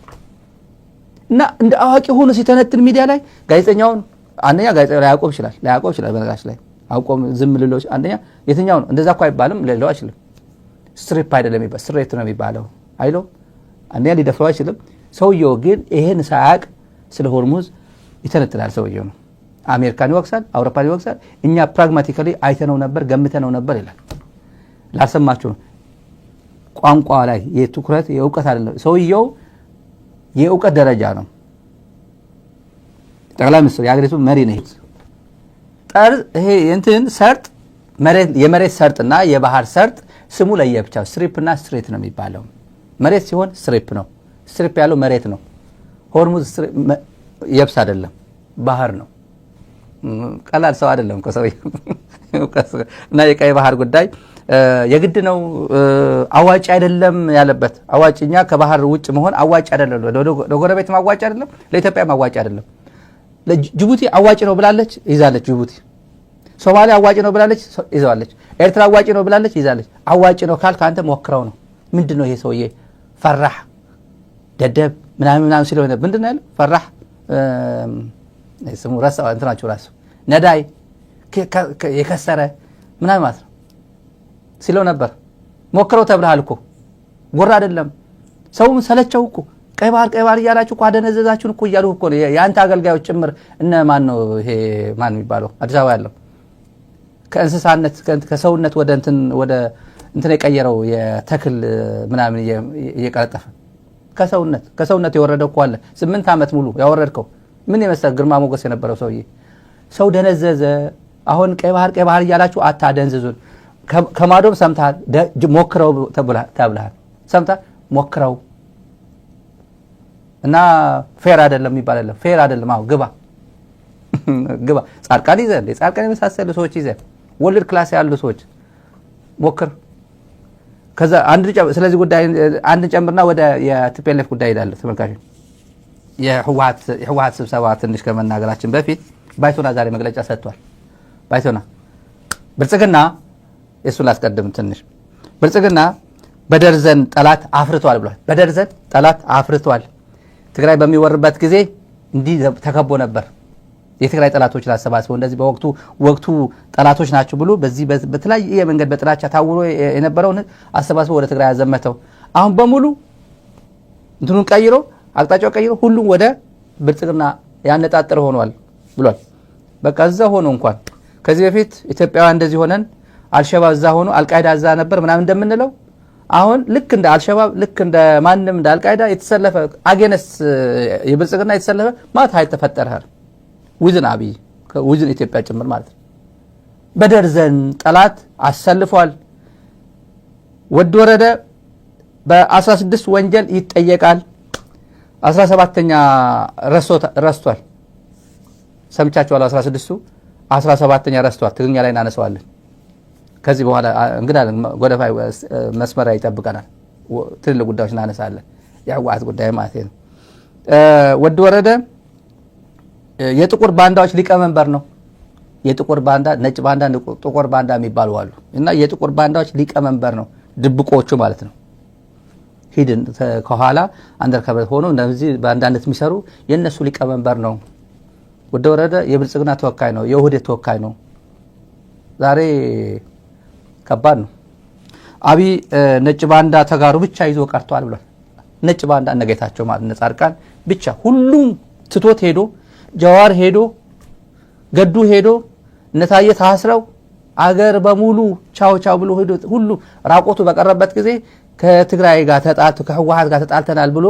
እና እንደ አዋቂ ሆኖ ሲተነትን ሚዲያ ላይ ጋዜጠኛውን አንደኛ ጋዜጠኛው ላያቆም ይችላል። በነገራችን ላይ አውቆም ዝም ልሎች አንደኛ የትኛው ነው እንደዛ እኮ አይባልም፣ ሌላው አይችልም። ስትሪፕ አይደለም የሚባለው ስትሬት ነው የሚባለው አይለው። አንደኛ ሊደፍረው አይችልም። ሰውየው ግን ይሄን ሳያቅ ስለ ሆርሙዝ ይተነትናል። ሰውየው ነው አሜሪካን ይወቅሳል፣ አውሮፓን ይወቅሳል። እኛ ፕራግማቲካሊ አይተነው ነበር፣ ገምተነው ነበር ይላል። ላልሰማችሁ ነው። ቋንቋ ላይ የትኩረት የእውቀት አይደለም። ሰውየው የእውቀት ደረጃ ነው። ጠቅላይ ሚኒስትር የሀገሪቱ መሪ ነው። ይሄ እንትን ሰርጥ የመሬት ሰርጥና የባህር ሰርጥ ስሙ ለየብቻ ስትሪፕና ስትሬት ነው የሚባለው። መሬት ሲሆን ስትሪፕ ነው። ስትሪፕ ያለው መሬት ነው። ሆርሙዝ የብስ አይደለም፣ ባህር ነው። ቀላል ሰው አይደለም እኮ ሰው እና የቀይ ባህር ጉዳይ የግድ ነው አዋጭ አይደለም ያለበት። አዋጭኛ ከባህር ውጭ መሆን አዋጭ አይደለም፣ ለጎረቤት ማዋጭ አይደለም፣ ለኢትዮጵያ ማዋጭ አይደለም። ጅቡቲ አዋጭ ነው ብላለች፣ ይዛለች። ጅቡቲ ሶማሊያ አዋጭ ነው ብላለች፣ ይዛለች። ኤርትራ አዋጭ ነው ብላለች፣ ይዛለች። አዋጭ ነው ካልክ አንተ ሞክረው ነው። ምንድነው ይሄ ሰውዬ ፈራህ ደደብ ምናምን ሲለው ምንድነው ያለው? ፈራህ ስሙ ረሳው እንትናችሁ ራሱ ነዳይ የከሰረ ምናምን ማለት ነው ሲለው ነበር። ሞክረው ተብለሃል እኮ ጎራ አይደለም። ሰውም ሰለቸው እኮ ቀይ ባህር እያላችሁ እኮ አደነዘዛችሁን እኮ እያሉ እኮ ነው የአንተ አገልጋዮች ጭምር። እነ ማን ነው ይሄ ማን የሚባለው አዲስ አበባ ያለው ከእንስሳነት ከሰውነት ወደ እንትን የቀየረው የተክል ምናምን እየቀረጠፈ ከሰውነት የወረደው እኮ አለ። 8 ዓመት ሙሉ ያወረድከው ምን የመሰለ ግርማ ሞገስ የነበረው ሰውዬ ሰው ደነዘዘ። አሁን ቀይ ባህር እያላችሁ አታደንዝዙን። ከማዶም ሰምተሃል። ሞክረው ተብለሃል። ሰምተሃል። ሞክረው እና ፌር አይደለም ይባላል። ፌር አይደለም። አዎ ግባ ጻድቃን ይዘን ጻድቃን የመሳሰሉ ሰዎች ይዘን ወልድ ክላስ ያሉ ሰዎች ሞክር። ከዛ ስለዚህ ጉዳይ አንድ ጨምርና ወደ የቲፒኤልኤፍ ጉዳይ ይላል። ተመልካቾች የህወሓት ስብሰባ ትንሽ ከመናገራችን በፊት ባይቶና ዛሬ መግለጫ ሰጥቷል። ባይቶና ብልጽግና እሱን ላስቀድም ትንሽ ብልጽግና በደርዘን ጠላት አፍርቷል ብሏል። በደርዘን ጠላት አፍርቷል። ትግራይ በሚወርበት ጊዜ እንዲህ ተከቦ ነበር። የትግራይ ጠላቶች ላሰባስበው እንደዚህ በወቅቱ ጠላቶች ናቸው ብሎ በዚህ በተለያየ መንገድ በጥላቻ ታውሮ የነበረውን አሰባስበው ወደ ትግራይ ያዘመተው አሁን በሙሉ እንትኑን ቀይሮ አቅጣጫው ቀይሮ ሁሉም ወደ ብልጽግና ያነጣጠረ ሆኗል ብሏል። በቃ እዛ ሆኖ እንኳን ከዚህ በፊት ኢትዮጵያውያን እንደዚህ ሆነን አልሸባብ እዛ ሆኖ አልቃይዳ እዛ ነበር ምናምን እንደምንለው አሁን ልክ እንደ አልሸባብ ልክ እንደ ማንም እንደ አልቃይዳ የተሰለፈ አገነስ የብልጽግና የተሰለፈ ማለት ኃይል ተፈጠረ ውዝን አብይ ውዝን ኢትዮጵያ ጭምር ማለት ነው። በደርዘን ጠላት አሰልፏል። ወድ ወረደ በ16 ወንጀል ይጠየቃል። 17ኛ ረስቷል። ሰምቻችኋል። 16ቱ 17ኛ ረስቷል። ትግኛ ላይ እናነሳዋለን። ከዚህ በኋላ እንግዳ ጎደፋ መስመር ይጠብቀናል። ትልልቅ ጉዳዮች እናነሳለን። ያዋት ጉዳይ ማለት ነው። ወድ ወረደ የጥቁር ባንዳዎች ሊቀመንበር ነው። የጥቁር ባንዳ ነጭ ባንዳ ጥቁር ባንዳ የሚባሉ አሉ እና የጥቁር ባንዳዎች ሊቀመንበር ነው። ድብቆቹ ማለት ነው። ሂድን ከኋላ አንደርከበር ሆኖ እንደዚህ ባንዳነት የሚሰሩ የነሱ ሊቀመንበር ነው። ወድ ወረደ የብልጽግና ተወካይ ነው። የውህደት ተወካይ ነው። ዛሬ ከባድ ነው። አብይ ነጭ ባንዳ ተጋሩ ብቻ ይዞ ቀርቷል ብሏል። ነጭ ባንዳ እነጌታቸው ማለት ነጻርቃን ብቻ ሁሉም ትቶት ሄዶ ጀዋር ሄዶ ገዱ ሄዶ ነታየ ታስረው አገር በሙሉ ቻው ቻው ብሎ ሄዶ ሁሉ ራቆቱ በቀረበት ጊዜ ከትግራይ ጋር ተጣልቶ ከህወሓት ጋር ተጣልተናል ብሎ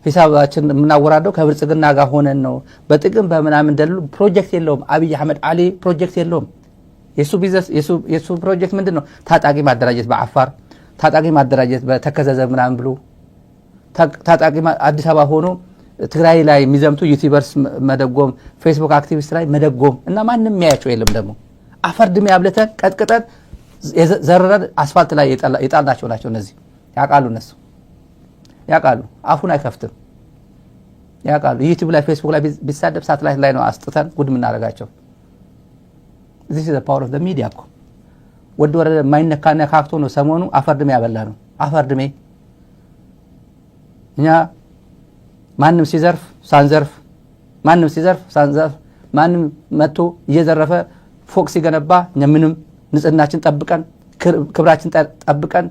ሂሳባችን የምናወራደው ከብልጽግና ጋር ሆነን ነው። በጥቅም በምናምን እንደሉ ፕሮጀክት የለውም። አብይ አህመድ አሊ ፕሮጀክት የለውም። የሱ ቢዝነስ የሱ ፕሮጀክት ምንድነው? ታጣቂ ማደራጀት በአፋር ታጣቂ ማደራጀት በተከዘዘ ምናምን ብሎ ታጣቂ አዲስ አበባ ሆኖ ትግራይ ላይ የሚዘምቱ ዩቲዩበርስ መደጎም ፌስቡክ አክቲቪስት ላይ መደጎም እና ማንም የሚያያቸው የለም። ደግሞ አፈር ድሜ አብልተን ቀጥቅጠን ዘረረን አስፋልት ላይ የጣልናቸው ናቸው። እነዚህ ያውቃሉ። እነሱ ያውቃሉ። አፉን አይከፍትም። ያውቃሉ። ዩቲዩብ ላይ ፌስቡክ ላይ ቢሳደብ ሳትላይት ላይ ነው አስጥተን ጉድ የምናደርጋቸው። this is the power of the media እኮ ወድ ወረደ የማይነካና ካክቶ ነው ሰሞኑ አፈር ድሜ ያበላ ነው። አፈር ድሜ እኛ ማንም ሲዘርፍ ሳንዘርፍ ማንም መጥቶ እየዘረፈ ፎቅ ሲገነባ እኛ ምንም ንጽህናችን ጠብቀን ክብራችን ጠብቀን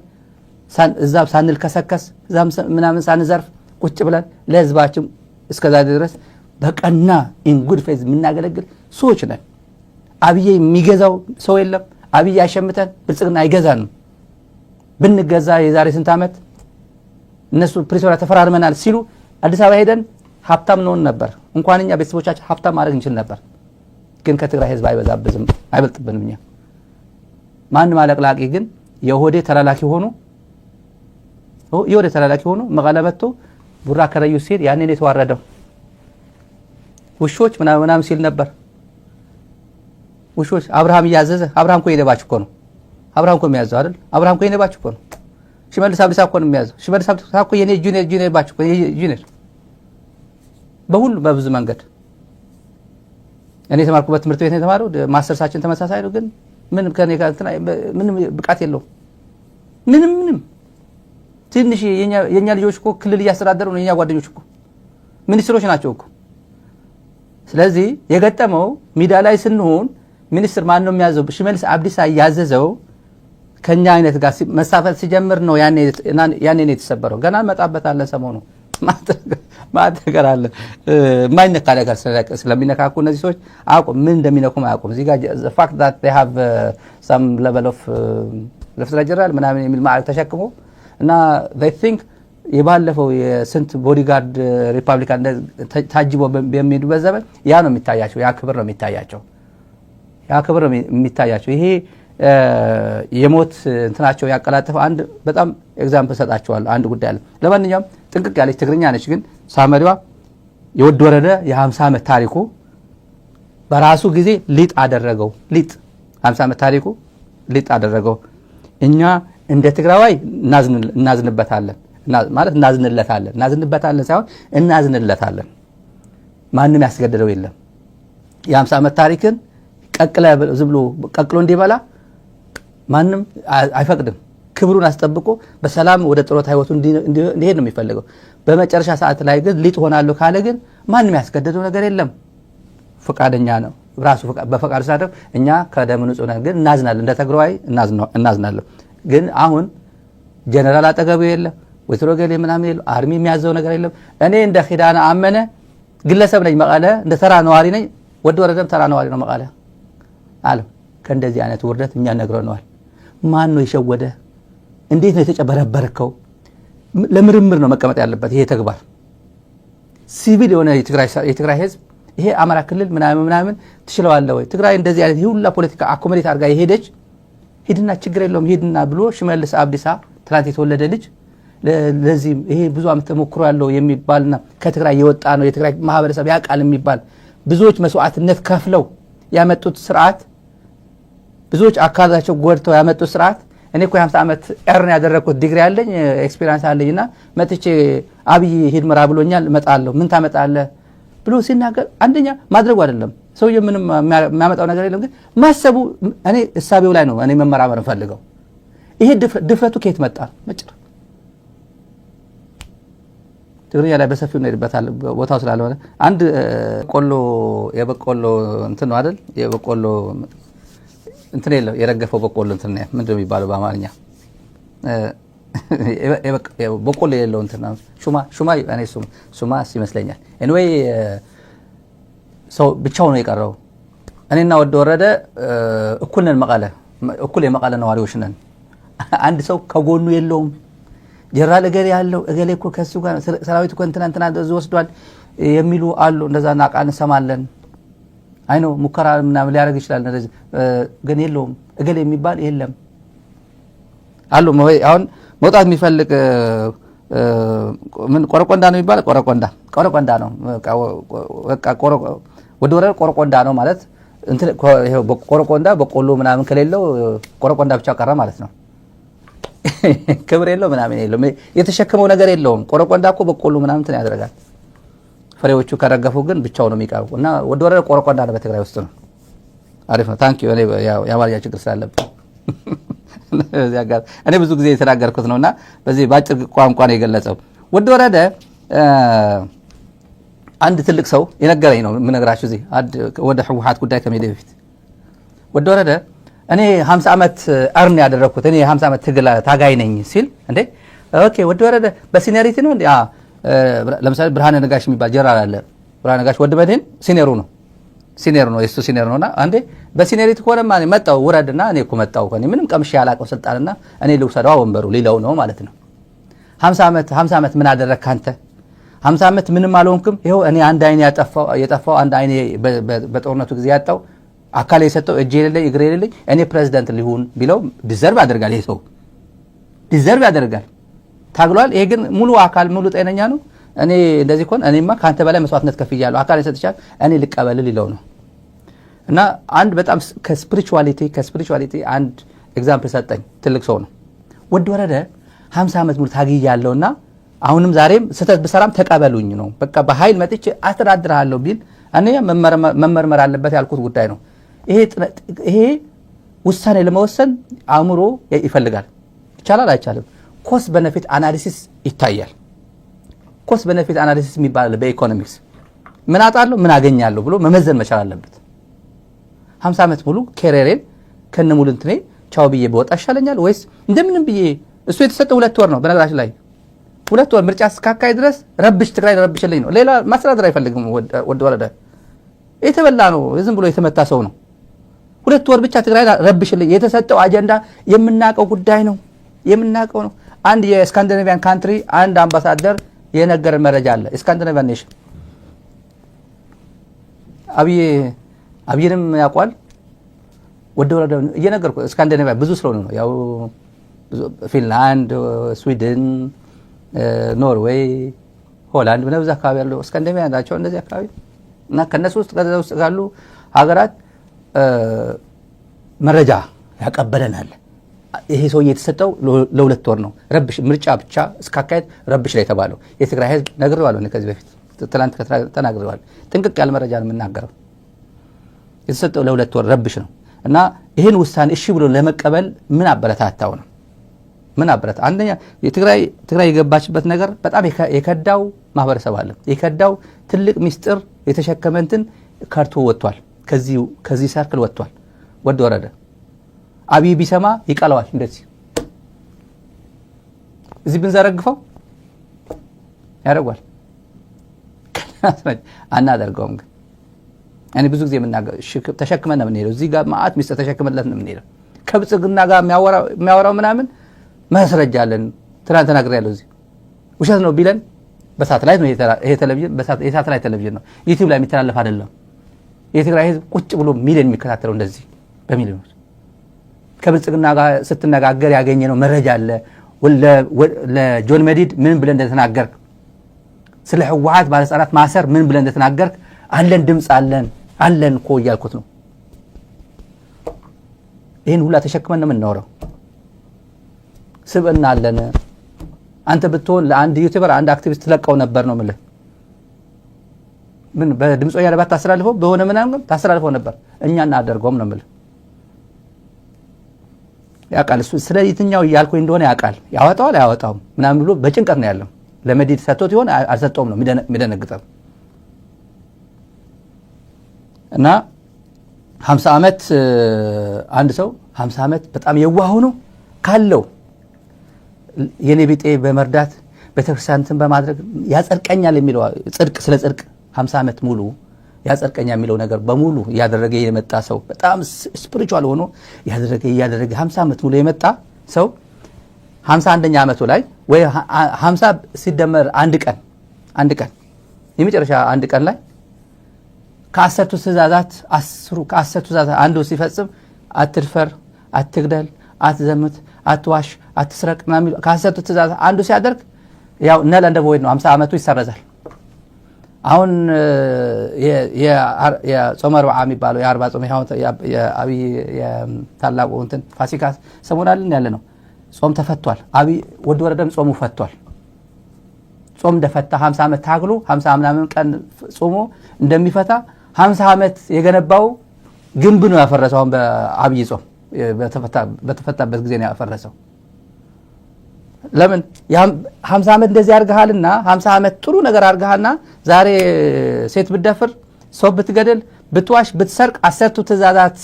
እዛም ሳንልከሰከስ እዛም ምናምን ሳንዘርፍ ቁጭ ብለን ለህዝባችን እስከዛ ድረስ በቀና ኢን ጉድ ፌዝ የምናገለግል ሰዎች ነን። አብይ የሚገዛው ሰው የለም። አብይ ያሸምተን ብልጽግና አይገዛንም። ብንገዛ የዛሬ ስንት ዓመት እነሱ ፕሪቶሪያ ተፈራርመናል ሲሉ አዲስ አበባ ሄደን ሀብታም ነውን ነበር። እንኳን እኛ ቤተሰቦቻችን ሀብታም ማድረግ እንችል ነበር። ግን ከትግራይ ህዝብ አይበልጥብንም። እኛ ማንም አለቅላቂ ግን የሆዴ ተላላኪ ሆኖ መቀለ መጥቶ ቡራ ከረዩ ሲል ያንን የተዋረደው ውሾች ምናምን ሲል ነበር። ውሾች አብርሃም እያዘዘ አብርሃም እኮ የነባች እኮ ነው። አብርሃም እኮ የሚያዘው አይደል? አብርሃም እኮ የነባች እኮ ነው። ሽመልስ አብዲሳ እኮ ነው የሚያዘው። ሽመልስ አብዲሳ እኮ የኔ ጁኒየር ባች እኮ ጁኒየር በሁሉ በብዙ መንገድ እኔ የተማርኩበት ትምህርት ቤት ነው የተማረው። ማስተርሳችን ተመሳሳይ ነው። ግን ምንም ከኔ ጋር ምንም ብቃት የለውም። ምንም ትንሽ የኛ ልጆች እኮ ክልል እያስተዳደሩ ነው። የኛ ጓደኞች እኮ ሚኒስትሮች ናቸው እኮ። ስለዚህ የገጠመው ሚዲያ ላይ ስንሆን ሚኒስትር ማን ነው የሚያዘው? ሽመልስ አብዲሳ ያዘዘው ከኛ አይነት ጋር መሳፈል ሲጀምር ነው ያኔ ነው የተሰበረው። ገና እንመጣበታለን። ሰሞኑ ማተገር አለ ማይነካ ነገር ስለሚነካኩ እነዚህ ሰዎች አቁም ምን እንደሚነኩም አያውቁም። እዚህ ጋር the fact that they have some level of ለፍትራ ጀነራል ምናምን የሚል ማዕረግ ተሸክሞ እና they think የባለፈው የስንት ቦዲጋርድ ሪፐብሊካን ታጅቦ በሚሄዱበት ዘመን ያ ነው የሚታያቸው። ያ ክብር ነው የሚታያቸው። ይሄ የሞት እንትናቸው ያቀላጠፈው አንድ በጣም ኤግዛምፕል ሰጣቸዋለሁ። አንድ ጉዳይ አለ። ለማንኛውም ጥንቅቅ ያለች ትግርኛ ነች፣ ግን ሳመሪዋ የወድ ወረደ የ50 ዓመት ታሪኩ በራሱ ጊዜ ሊጥ አደረገው። 50 ዓመት ታሪኩ ሊጥ አደረገው። እኛ እንደ ትግራዋይ እናዝንበታለን ማለት እናዝንበታለን ሳይሆን እናዝንለታለን። ማንም ያስገደደው የለም። የ50 ዓመት ታሪክን ዝም ብሎ ቀቅሎ እንዲበላ ማንም አይፈቅድም። ክብሩን አስጠብቆ በሰላም ወደ ጥሮታ ህይወቱ እንዲሄድ ነው የሚፈልገው። በመጨረሻ ሰዓት ላይ ግን ሊጥ ሆናለሁ ካለ ግን ማንም ያስገደደው ነገር የለም። ፈቃደኛ ነው ራሱ በፈቃድ ሳደው እኛ ከደም ንጹህ ነን ግን እናዝናለን እንደ ትግራይ እናዝናለን ግን አሁን ጀነራል አጠገቡ የለም ወትሮ ገሌ ምናምን የለም አርሚ የሚያዘው ነገር የለም እኔ እንደ ኺዳና አመነ ግለሰብ ነኝ መቀለ እንደ ተራ ነዋሪ ነኝ ወደ ወረደም ተራ ነዋሪ ነው መቀለ አለ ከእንደዚህ አይነት ውርደት እኛ ነግረናል ማን ነው የሸወደ እንዴት ነው የተጨበረበርከው ለምርምር ነው መቀመጥ ያለበት ይሄ ተግባር ሲቪል የሆነ የትግራይ ህዝብ ይሄ አማራ ክልል ምናምን ትችላልለ ወይ ትግራይ እንደዚህ አይነት ሁላ ፖለቲካ አኮሞዴት አድርጋ የሄደች ሂድና ችግር የለውም ሂድና ብሎ ሽመልስ አብዲሳ ትላንት የተወለደ ልጅ ለዚህ ይሄ ብዙ አመት ተሞክሮ ያለው የሚባልና ከትግራይ የወጣ ነው የትግራይ ማህበረሰብ ያቃል የሚባል ብዙዎች መስዋዕትነት ከፍለው ያመጡት ስርዓት ብዙዎች አካላቸው ጎድተው ያመጡት ስርዓት እኔ እኮ 50 አመት ኤርን ያደረኩት ዲግሪ ያለኝ ኤክስፒሪየንስ አለኝና መጥቼ አብይ ሂድ ምራ ብሎኛል መጣለሁ ምን ታመጣለህ ብሎ ሲናገር አንደኛ ማድረጉ አይደለም ሰውዬ ምንም የሚያመጣው ነገር የለም ግን ማሰቡ እኔ እሳቤው ላይ ነው እኔ መመራመር ፈልገው ይሄ ድፍረቱ ከየት መጣ መጭር ትግርኛ ላይ በሰፊው ነው ይርበታል ቦታው ስላልሆነ አንድ የበቆሎ እንትን ነው አይደል የበቆሎ እንትን የለው የረገፈው በቆሎ እንትን ነው ምንድነው የሚባለው በአማርኛ በቆሎ የለው እንትን ነው ሹማ እኔ ሹማ ይመስለኛል anyway ሰው ብቻው ነው የቀረው እኔና ወደ ወረደ እኩል ነን መቀለ እኩል የመቀለ ነዋሪዎች ነን አንድ ሰው ከጎኑ የለውም ጀራል እገሌ ያለው እገሌ እኮ ከሱ ጋር ሰራዊት እኮ እንትና ወስዷል የሚሉ አሉ እንደዛ ናቃን ሰማለን አይ ነው ሙከራ ምናምን ሊያደርግ ይችላል እንደዚህ ግን የለውም እገሌ የሚባል የለም አሉ አሁን መውጣት የሚፈልግ ምን ቆረቆንዳ ነው የሚባል ቆረቆንዳ ነው በቃ ወደ ወረደ ቆረቆንዳ ነው ማለት እንትን ይሄው ቆረቆንዳ በቆሎ ምናምን ከሌለው ቆረቆንዳ ብቻ ቀረ ማለት ነው ክብር የለው ምናምን የለው የተሸከመው ነገር የለውም ቆረቆንዳ እኮ በቆሎ ምናምን እንትን ያደርጋል ፍሬዎቹ ከረገፉ ግን ብቻው ነው የሚቀርቡ እና ወደ ወረደ ቆረቆንዳ ነው በትግራይ ውስጥ ነው አሪፍ ነው ታንኪዩ እኔ ያማርኛ ችግር ስላለብኝ እኔ ብዙ ጊዜ የተናገርኩት ነውና በዚህ ባጭር ቋንቋ ነው የገለጸው ወደ ወረደ አንድ ትልቅ ሰው የነገረኝ ነው ምነግራችሁ እዚህ ወደ ህወሓት ጉዳይ ከመሄድ በፊት ወደ ወረደ እኔ 50 አመት አርን ያደረኩት እኔ 50 አመት ትግል ታጋይ ነኝ ሲል እንዴ ኦኬ ወደ ወረደ በሲኒየሪቲ ነው እንዴ ለምሳሌ ብርሃነ ነጋሽ የሚባል ጀነራል አለ ብርሃነ ነጋሽ ወደ መድህን ሲኒየሩ ነው የሱ ሲኒየር ነውና አንዴ በሲኒየሪቲ ሆነ ማን መጣው ወረደና እኔ እኮ መጣው ከኔ ምንም ቀምሽ ያላቀው ስልጣንና እኔ ልውሰደው ወንበሩ ሊለው ነው ማለት ነው 50 አመት ምን አደረክ አንተ 50 አመት ምንም አልሆንክም ይሄው እኔ አንድ አይኔ የጠፋው አንድ አይኔ በጦርነቱ ጊዜ ያጣው አካል የሰጠው እጄ የሌለኝ እግሬ የሌለኝ እኔ ፕሬዝዳንት ሊሆን ቢለው ዲዘርቭ ያደርጋል ይሄ ሰው ዲዘርቭ ያደርጋል ታግሏል ይሄ ግን ሙሉ አካል ሙሉ ጤነኛ ነው እኔ እንደዚህ ኮን እኔማ ካንተ በላይ መስዋዕትነት ከፍያለሁ አካል የሰጥቻል እኔ ልቀበል ሊለው ነው እና አንድ በጣም ከስፒሪቹዋሊቲ አንድ ኤግዛምፕል ሰጠኝ ትልቅ ሰው ነው ወደ ወረደ 50 አመት ሙሉ ታግያለሁና አሁንም ዛሬም ስተት በሰላም ተቀበሉኝ ነው በቃ በኃይል መጥቼ አስተዳድራለሁ ቢል እኔ መመርመር አለበት ያልኩት ጉዳይ ነው ይሄ ውሳኔ ለመወሰን አእምሮ ይፈልጋል ይቻላል አይቻልም ኮስት ቤኔፊት አናሊሲስ ይታያል ኮስት ቤኔፊት አናሊሲስ የሚባል በኢኮኖሚክስ ምን አጣለሁ ምን አገኛለሁ ብሎ መመዘን መቻል አለበት 50 አመት ሙሉ ከሬሬን ከነሙሉ እንትኔ ቻው ብዬ በወጣ ይሻለኛል ወይስ እንደምንም ብዬ እሱ የተሰጠው 2 ወር ነው በነገራችን ላይ 2 ወር ምርጫ እስካካይ ድረስ ረብሽ ትግራይ ረብሽልኝ ነው ሌላ ማስተዳደር አይፈልግም ወደ ወረደ የተበላ ነው ዝም ብሎ የተመታ ሰው ነው 2 ወር ብቻ ትግራይ ረብሽልኝ የተሰጠው አጀንዳ የምናቀው ጉዳይ ነው የምናቀው ነው አንድ የስካንዲኔቪያን ካንትሪ አንድ አምባሳደር የነገረ መረጃ አለ ስካንዲኔቪያን ኔሽን አብይንም ያቋል ወደ ወረደ እየነገርኩ ስካንዲኔቪያ ብዙ ስለሆነ ነው ያው ፊንላንድ ስዊድን ኖርዌይ ሆላንድ በነዛ አካባቢ ያለው ስካንዲኔቪያ ናቸው እንደዚህ አካባቢ እና ከነሱ ውስጥ ያሉ ሀገራት መረጃ ያቀበለናል ይሄ ሰው የተሰጠው ለ2 ወር ነው ረብሽ ምርጫ ብቻ እስካካየት ረብሽ ላይ ተባለው የትግራይ ህዝብ ነግሬዋለሁ ከዚህ በፊት ትላንት ተናግሬዋለሁ ጥንቅቅ ያለ መረጃ ነው የምናገረው የተሰጠው ለ2 ወር ረብሽ ነው እና ይሄን ውሳኔ እሺ ብሎ ለመቀበል ምን አበረታታው ነው ምን አበረታ አንደኛ የትግራይ የገባችበት ነገር በጣም የከዳው ማህበረሰብ አለ የከዳው ትልቅ ሚስጥር የተሸከመንትን ከርቶ ወጥቷል። ከዚህ ሰርክል ወጥቷል። ወደ ወረደ አብይ ቢሰማ ይቀለዋል። እንደዚህ እዚህ ብንዘረግፈው ያደርጓል። አናደርገውም ግን እኔ ብዙ ጊዜ ተሸክመን ነው የምንሄደው። እዚህ ጋር ማአት ሚስጥር ተሸክመንለት ነው የምንሄደው። ከብልጽግና ጋር የሚያወራው ምናምን ማስረጃ አለን። ትናንት ተናግሬያለሁ። እዚህ ውሸት ነው ቢለን በሳተላይት ነው ይሄ ቴሌቪዥን፣ የሳተላይት ቴሌቪዥን ነው፣ ዩቲዩብ ላይ የሚተላለፍ አይደለም። የትግራይ ህዝብ ቁጭ ብሎ ሚሊዮን የሚከታተለው እንደዚህ በሚሊዮኖች ከብልጽግና ጋር ስትነጋገር ያገኘነው መረጃ አለ። ለጆን መዲድ ምን ብለን እንደተናገርክ፣ ስለ ህወሓት ባለስልጣናት ማሰር ምን ብለን እንደተናገርክ አለን፣ ድምፅ አለን እኮ እያልኩት ነው። ይህን ሁላ ተሸክመን ነው የምናወራው። ስብዕና አለን። አንተ ብትሆን ለአንድ ዩቲዩበር አንድ አክቲቪስት ለቀው ነበር ነው የምልህ። ምን በድምፅ ወያነ ባታስተላልፈው በሆነ ምናምን ታስተላልፈው ነበር። እኛ እናደርገውም ነው የምልህ። ያውቃል እሱ ስለ የትኛው እያልኩኝ እንደሆነ ያውቃል። ያወጣዋል አያወጣውም ምናምን ብሎ በጭንቀት ነው ያለው። ለመዲድ ሰጥቶት ይሆን አልሰጠውም ነው የሚደነግጠው። እና 50 ዓመት አንድ ሰው 50 ዓመት በጣም የዋህ ሆኖ ካለው የኔ ቢጤ በመርዳት ቤተክርስቲያንን በማድረግ ያጸድቀኛል የሚለው ጽድቅ፣ ስለ ጽድቅ 50 ዓመት ሙሉ ያጸድቀኛል የሚለው ነገር በሙሉ ያደረገ የመጣ ሰው በጣም ስፒሪቹዋል ሆኖ ያደረገ 50 ዓመት ሙሉ የመጣ ሰው 51ኛ ዓመቱ ላይ ወይ 50 ሲደመር አንድ ቀን የመጨረሻ አንድ ቀን ላይ ከአስርቱ ትእዛዛት አንዱ ሲፈጽም አትድፈር፣ አትግደል፣ አትዘምት፣ አትዋሽ፣ አትስረቅ ምናምን ከአስርቱ ትእዛዛት አንዱ ሲያደርግ ያው ነለ እንደ ቮይድ ነው። 50 ዓመቱ ይሰረዛል። አሁን የጾመ ርብዓ የሚባለው የአርባ ጾም የአብይ የታላቁ እንትን ፋሲካ ሰሞናልን ያለ ነው። ጾም ተፈቷል። አብይ ወደ ወረደም ጾሙ ፈቷል። ጾም እንደፈታ 50 ዓመት ታግሎ 50 ምናምን ቀን ጾሞ እንደሚፈታ 50 ዓመት የገነባው ግንብ ነው ያፈረሰው። አሁን በአብይ ጾም በተፈታበት ጊዜ ነው ያፈረሰው። ለምን 50 ዓመት እንደዚህ አርጋሃልና 50 ዓመት ጥሩ ነገር አርጋሃና ዛሬ ሴት ብትደፍር፣ ሰው ብትገደል፣ ብትዋሽ፣ ብትሰርቅ፣ አስርቱ ትእዛዛት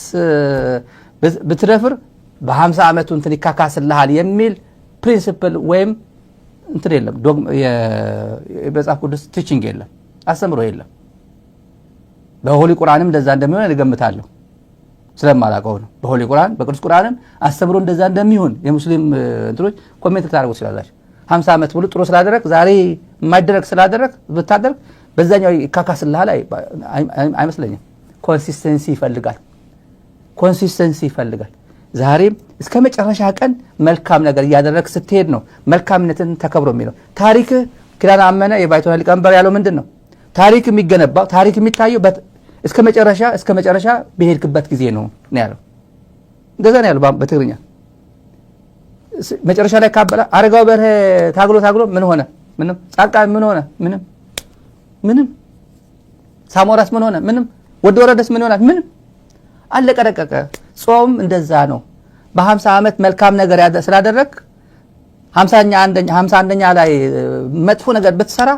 ብትደፍር በ50 ዓመቱ እንትን ይካካስልሃል የሚል ፕሪንሲፕል ወይም እንትን የለም። የመጽሐፍ ቅዱስ ቲቺንግ የለም፣ አስተምሮ የለም። በሆሊ ቁርአንም እንደዛ እንደሚሆን እገምታለሁ ስለማላውቀው ነው። በሆሊ ቁርአን በቅዱስ ቁርአንም አስተምሮ እንደዛ እንደሚሆን የሙስሊም እንትሮች ኮሜንት ታደርጉ ስላላችሁ 50 ዓመት ሙሉ ጥሩ ስላደረክ ዛሬ የማይደረግ ስላደረክ ብታደርግ በዛኛው ይካካስልሃል አይመስለኝም። ኮንሲስተንሲ ይፈልጋል። ዛሬም እስከ መጨረሻ ቀን መልካም ነገር እያደረክ ስትሄድ ነው መልካምነትን ተከብሮ የሚለው። ታሪክ ኪዳነ አመነ የባይቶና ሊቀመንበር ያለው ምንድን ነው? ታሪክ የሚገነባው ታሪክ የሚታየው እስከ መጨረሻ በሄድክበት ጊዜ ነው ያለው። እንደዛ ነው ያለው በትግርኛ። መጨረሻ ላይ ካበላ አረጋው በርሄ ታግሎ ምን ሆነ? ምንም። ጻድቃን ምን ሆነ? ምንም። ሳሞራስ ምን ሆነ? ምንም። ወደ ወረደስ ምን ሆነ? ምንም። አለቀ ደቀቀ። ጾም እንደዛ ነው። በ50 ዓመት መልካም ነገር ስላደረክ 51ኛ ላይ መጥፎ ነገር ብትሰራ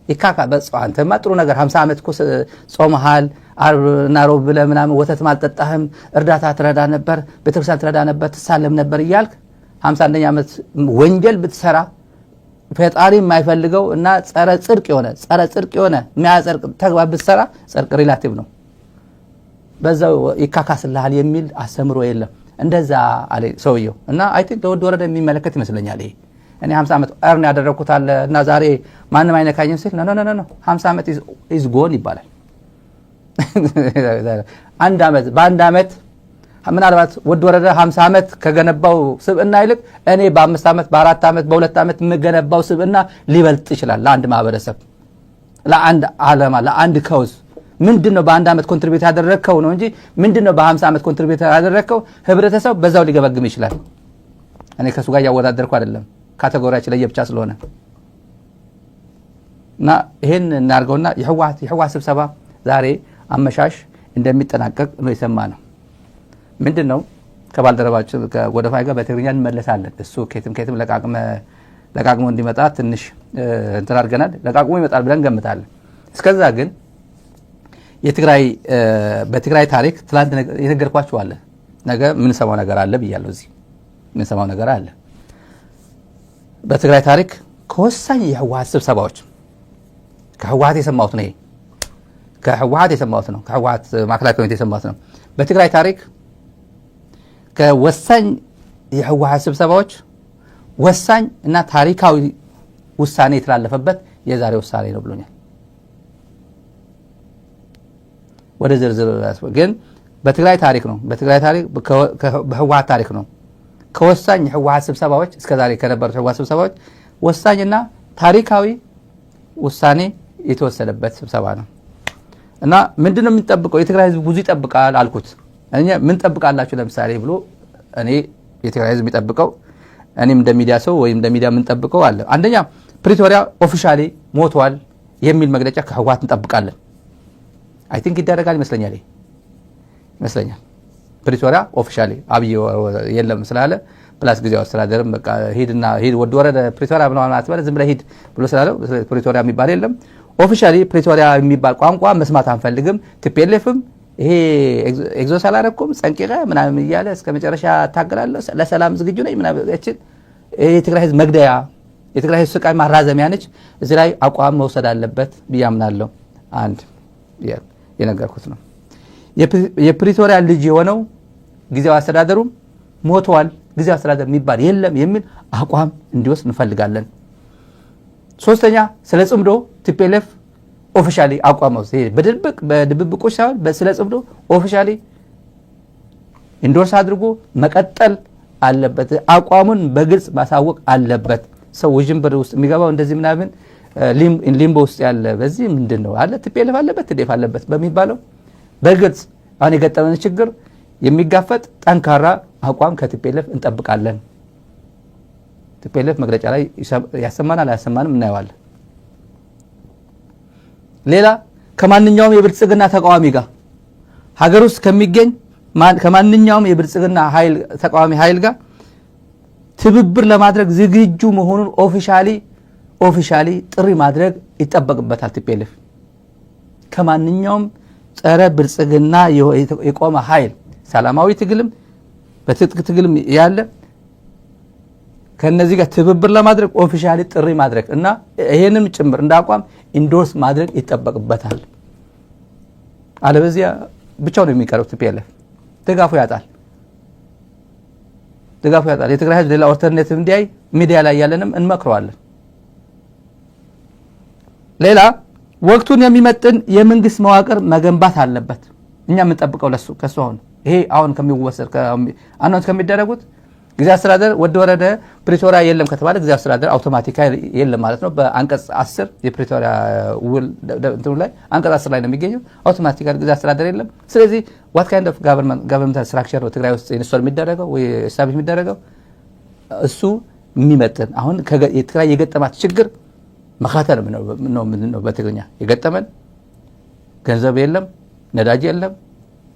ይካካ አንተማ ጥሩ ነገር 50 ዓመት እኮ ጾመሃል፣ ዓርብና ሮብ ብለህ ምናምን ወተት አልጠጣህም፣ እርዳታ ትረዳ ነበር፣ ቤተክርስቲያን ትረዳ ነበር፣ ትሳለም ነበር እያልክ 51ኛ ዓመት ወንጀል ብትሰራ ፈጣሪ የማይፈልገው እና ጸረ ጽድቅ የሆነ የሚያጸድቅ ተግባር ብትሰራ ጽድቅ ሪላቲቭ ነው፣ በዛው ይካካስልሃል የሚል አስተምሮ የለም። እንደዛ አለ ሰውየው። እና አይ ቲንክ ለወድ ወረደ የሚመለከት ይመስለኛል ይሄ። እኔ 50 ዓመት እርን ያደረኩት አለ እና ዛሬ ማንም አይነካኝም ሲል ኖ 50 ዓመት ኢዝ ጎን ይባላል። በአንድ ዓመት ምናልባት ወድ ወረደ 50 ዓመት ከገነባው ስብዕና ይልቅ እኔ በ5 ዓመት በ4 ዓመት በ2 ዓመት የምገነባው ስብዕና ሊበልጥ ይችላል። ለአንድ ማህበረሰብ፣ ለአንድ ዓላማ፣ ለአንድ ከውዝ ምንድነው በአንድ ዓመት ኮንትሪቢዩት ያደረከው ነው እንጂ ምንድነው በ50 ዓመት ኮንትሪቢዩት ያደረከው ህብረተሰብ በዛው ሊገበግም ይችላል። እኔ ከሱ ጋር ያወዳደርኩ አይደለም፣ ካቴጎሪያችን ለየብቻ ስለሆነ እና ይሄን እናርገውና የህወሓት ስብሰባ ዛሬ አመሻሽ እንደሚጠናቀቅ ነው የሰማነው። ምንድነው ከባልደረባችን ከጎደፋይ ጋር በትግርኛ እንመለሳለን። እሱ ከየትም ለቃቅሞ እንዲመጣ ትንሽ እንትን አድርገናል። ለቃቅሞ ይመጣል ብለን ገምታለን። እስከዛ ግን የትግራይ በትግራይ ታሪክ ትላንት የነገርኳችሁ አለ ነገ ምን ሰማው ነገር አለ ብያለሁ እዚህ ምን ሰማው ነገር አለ በትግራይ ታሪክ ከወሳኝ የህወሓት ስብሰባዎች ከህወሓት የሰማሁት ነው ከህወሓት የሰማሁት ነው ከህወሓት ማዕከላዊ ኮሚቴ የሰማሁት ነው በትግራይ ታሪክ ከወሳኝ የህወሓት ስብሰባዎች ወሳኝ እና ታሪካዊ ውሳኔ የተላለፈበት የዛሬ ውሳኔ ነው ብሎኛል ወደ ዝርዝር ግን በትግራይ ታሪክ ነው በትግራይ ታሪክ በህወሓት ታሪክ ነው ከወሳኝ የህወሓት ስብሰባዎች እስከዛሬ ከነበሩት የህወሓት ስብሰባዎች ወሳኝና ታሪካዊ ውሳኔ የተወሰደበት ስብሰባ ነው እና ምንድነው የሚጠብቀው የትግራይ ህዝብ ብዙ ይጠብቃል አልኩት እኛ ምን ጠብቃላችሁ ለምሳሌ ብሎ እኔ የትግራይ ህዝብ የሚጠብቀው እኔም እንደ ሚዲያ ሰው ወይ እንደ ሚዲያ ምን ጠብቀው አለ አንደኛ ፕሪቶሪያ ኦፊሻሊ ሞቷል የሚል መግለጫ ከህወሓት እንጠብቃለን አይ ቲንክ ይደረጋል ይመስለኛል ፕሪቶሪያ ኦፊሻሊ አብይ የለም ስላለ ፕላስ ጊዜው አስተዳደርም በቃ ሄድ ወደ ወረደ ፕሪቶሪያ ምናምን አትበለ ዝም ብለ ሄድ ብሎ ስላለ ፕሪቶሪያ የሚባል የለም ኦፊሻሊ ፕሪቶሪያ የሚባል ቋንቋ መስማት አንፈልግም ቲፒኤልኤፍም ይሄ ኤግዞስ አላረኩም ጸንቂቀ ምናምን ይያለ እስከ መጨረሻ ታገላለሁ ለሰላም ዝግጁ ነኝ ምናምን እቺ የትግራይ ህዝብ መግደያ የትግራይ ህዝብ ስቃይ ማራዘሚያ ነች እዚህ ላይ አቋም መውሰድ አለበት ብያምናለሁ አንድ የነገርኩት ነው የፕሪቶሪያ ልጅ የሆነው ጊዜው አስተዳደሩም ሞቷል ጊዜው አስተዳደር የሚባል የለም የሚል አቋም እንዲወስድ እንፈልጋለን ሶስተኛ ስለ ጽምዶ ቲፒኤልኤፍ ኦፊሻሊ አቋም ወስደ በድብብቆች ሳይሆን ስለ ጽምዶ ኦፊሻሊ ኢንዶርስ አድርጎ መቀጠል አለበት አቋሙን በግልጽ ማሳወቅ አለበት ሰው ውጅንብር ውስጥ የሚገባው እንደዚህ ምናምን ሊምቦ ውስጥ ያለ በዚህ ምንድነው አለ ቲፒኤልኤፍ አለበት ትዴፍ አለበት በሚባለው በግልጽ አሁን የገጠመን ችግር የሚጋፈጥ ጠንካራ አቋም ከቲፒኤልኤፍ እንጠብቃለን ቲፒኤልኤፍ መግለጫ ላይ ያሰማናል አያሰማንም እናየዋለን ሌላ ከማንኛውም የብልጽግና ተቃዋሚ ጋር ሀገር ውስጥ ከሚገኝ ከማንኛውም የብልጽግና ኃይል ተቃዋሚ ኃይል ጋር ትብብር ለማድረግ ዝግጁ መሆኑን ኦፊሻሊ ጥሪ ማድረግ ይጠበቅበታል ቲፒኤልኤፍ ከማንኛውም ጸረ ብልጽግና የቆመ ኃይል ሰላማዊ ትግልም በትጥቅ ትግልም ያለ ከነዚህ ጋር ትብብር ለማድረግ ኦፊሻሊ ጥሪ ማድረግ እና ይሄንም ጭምር እንዳቋም ኢንዶርስ ማድረግ ይጠበቅበታል አለበዚያ ብቻው ነው የሚቀረው ቲፒኤልኤፍ ድጋፉ ያጣል የትግራይ ህዝብ ሌላ ኦልተርኔቲቭ እንዲያይ ሚዲያ ላይ ያለንም እንመክረዋለን ሌላ ወቅቱን የሚመጥን የመንግስት መዋቅር መገንባት አለበት እኛ የምንጠብቀው ከሱ ይሄ አሁን ከሚወሰድ አናውንስ ከሚደረጉት ጊዜ አስተዳደር ወደ ወረደ ፕሪቶሪያ የለም ከተባለ ጊዜ አስተዳደር አውቶማቲካሊ የለም ማለት ነው በአንቀጽ 10 የፕሪቶሪያ ውል እንትኑ ላይ አንቀጽ 10 ላይ ነው የሚገኘው አውቶማቲካሊ ጊዜ አስተዳደር የለም ስለዚህ what kind of governmental structure ነው ትግራይ ውስጥ ኢንስቶል የሚደረገው ወይ ስታብሊሽ የሚደረገው እሱ የሚመጥን አሁን የትግራይ የገጠማት ችግር መካተል ነው በትግርኛ የገጠመን ገንዘብ የለም ነዳጅ የለም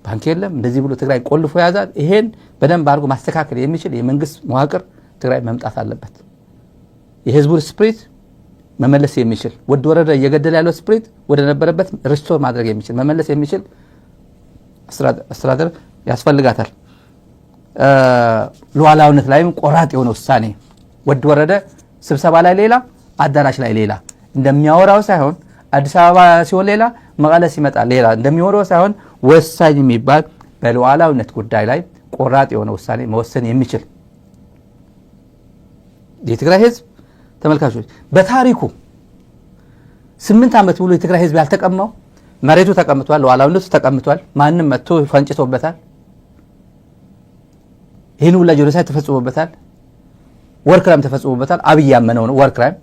ባንክ የለም እንደዚህ ብሎ ትግራይ ቆልፎ ያዛል ይሄን በደንብ አድርጎ ማስተካከል የሚችል የመንግስት መዋቅር ትግራይ መምጣት አለበት የህዝቡን ስፕሪት መመለስ የሚችል ወደ ወረደ እየገደለ ያለው ስፕሪት ወደ ነበረበት ሪስቶር ማድረግ የሚችል መመለስ የሚችል አስተዳደር ያስፈልጋታል ሉዓላዊነት ላይም ቆራጥ የሆነ ውሳኔ ወደ ወረደ ስብሰባ ላይ ሌላ አዳራሽ ላይ ሌላ እንደሚያወራው ሳይሆን አዲስ አበባ ሲሆን ሌላ መቀለ ሲመጣ ሌላ እንደሚወራው ሳይሆን ወሳኝ የሚባል በሉዓላዊነት ጉዳይ ላይ ቆራጥ የሆነ ውሳኔ መወሰን የሚችል የትግራይ ህዝብ ተመልካቾች በታሪኩ 8 ዓመት ብሎ የትግራይ ህዝብ ያልተቀማው መሬቱ ተቀምጧል ሉዓላዊነቱ ተቀምጧል ማንንም መጥቶ ፈንጭቶበታል ይህን ሁሉ ጄኖሳይድ ተፈጽሞበታል ወር ክራይም ተፈጽሞበታል አብይ ያመነው ነው ወር ክራይም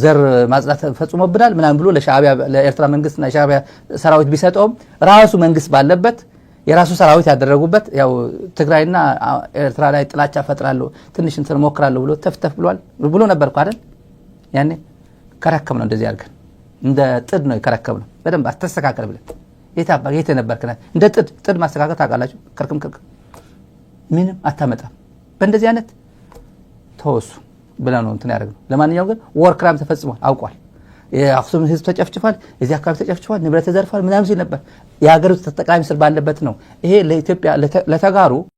ዘር ማጽዳት ተፈጽሞብናል ምናምን ብሎ ለኤርትራ መንግስትና ሻዕቢያ ሰራዊት ቢሰጠውም ራሱ መንግስት ባለበት የራሱ ሰራዊት ያደረጉበት ያው ትግራይና ኤርትራ ላይ ጥላቻ ፈጥራለሁ ትንሽ እንትን ሞክራለሁ ብሎ ተፍተፍ ብሎ ነበር አይደል ያኔ ከረከም ነው እንደዚህ አድርገን እንደ ጥድ ነው ከረከም ነው በደንብ አስተካከለ ብለ የት ነበርከና እንደ ጥድ ማስተካከል ታውቃላችሁ ከርክም ምንም አታመጣም በእንደዚህ አይነት ተወሱ ብላ ነው እንትን ያደርገው ለማንኛውም ግን ወር ክራይም ተፈጽሟል አውቋል የአክሱም ህዝብ ተጨፍጭፏል፣ የዚህ አካባቢ ተጨፍጭፏል፣ ንብረት ተዘርፏል ምናምን ሲል ነበር። የሀገር ውስጥ ጠቅላይ ሚኒስትር ባለበት ነው። ይሄ ለኢትዮጵያ ለተጋሩ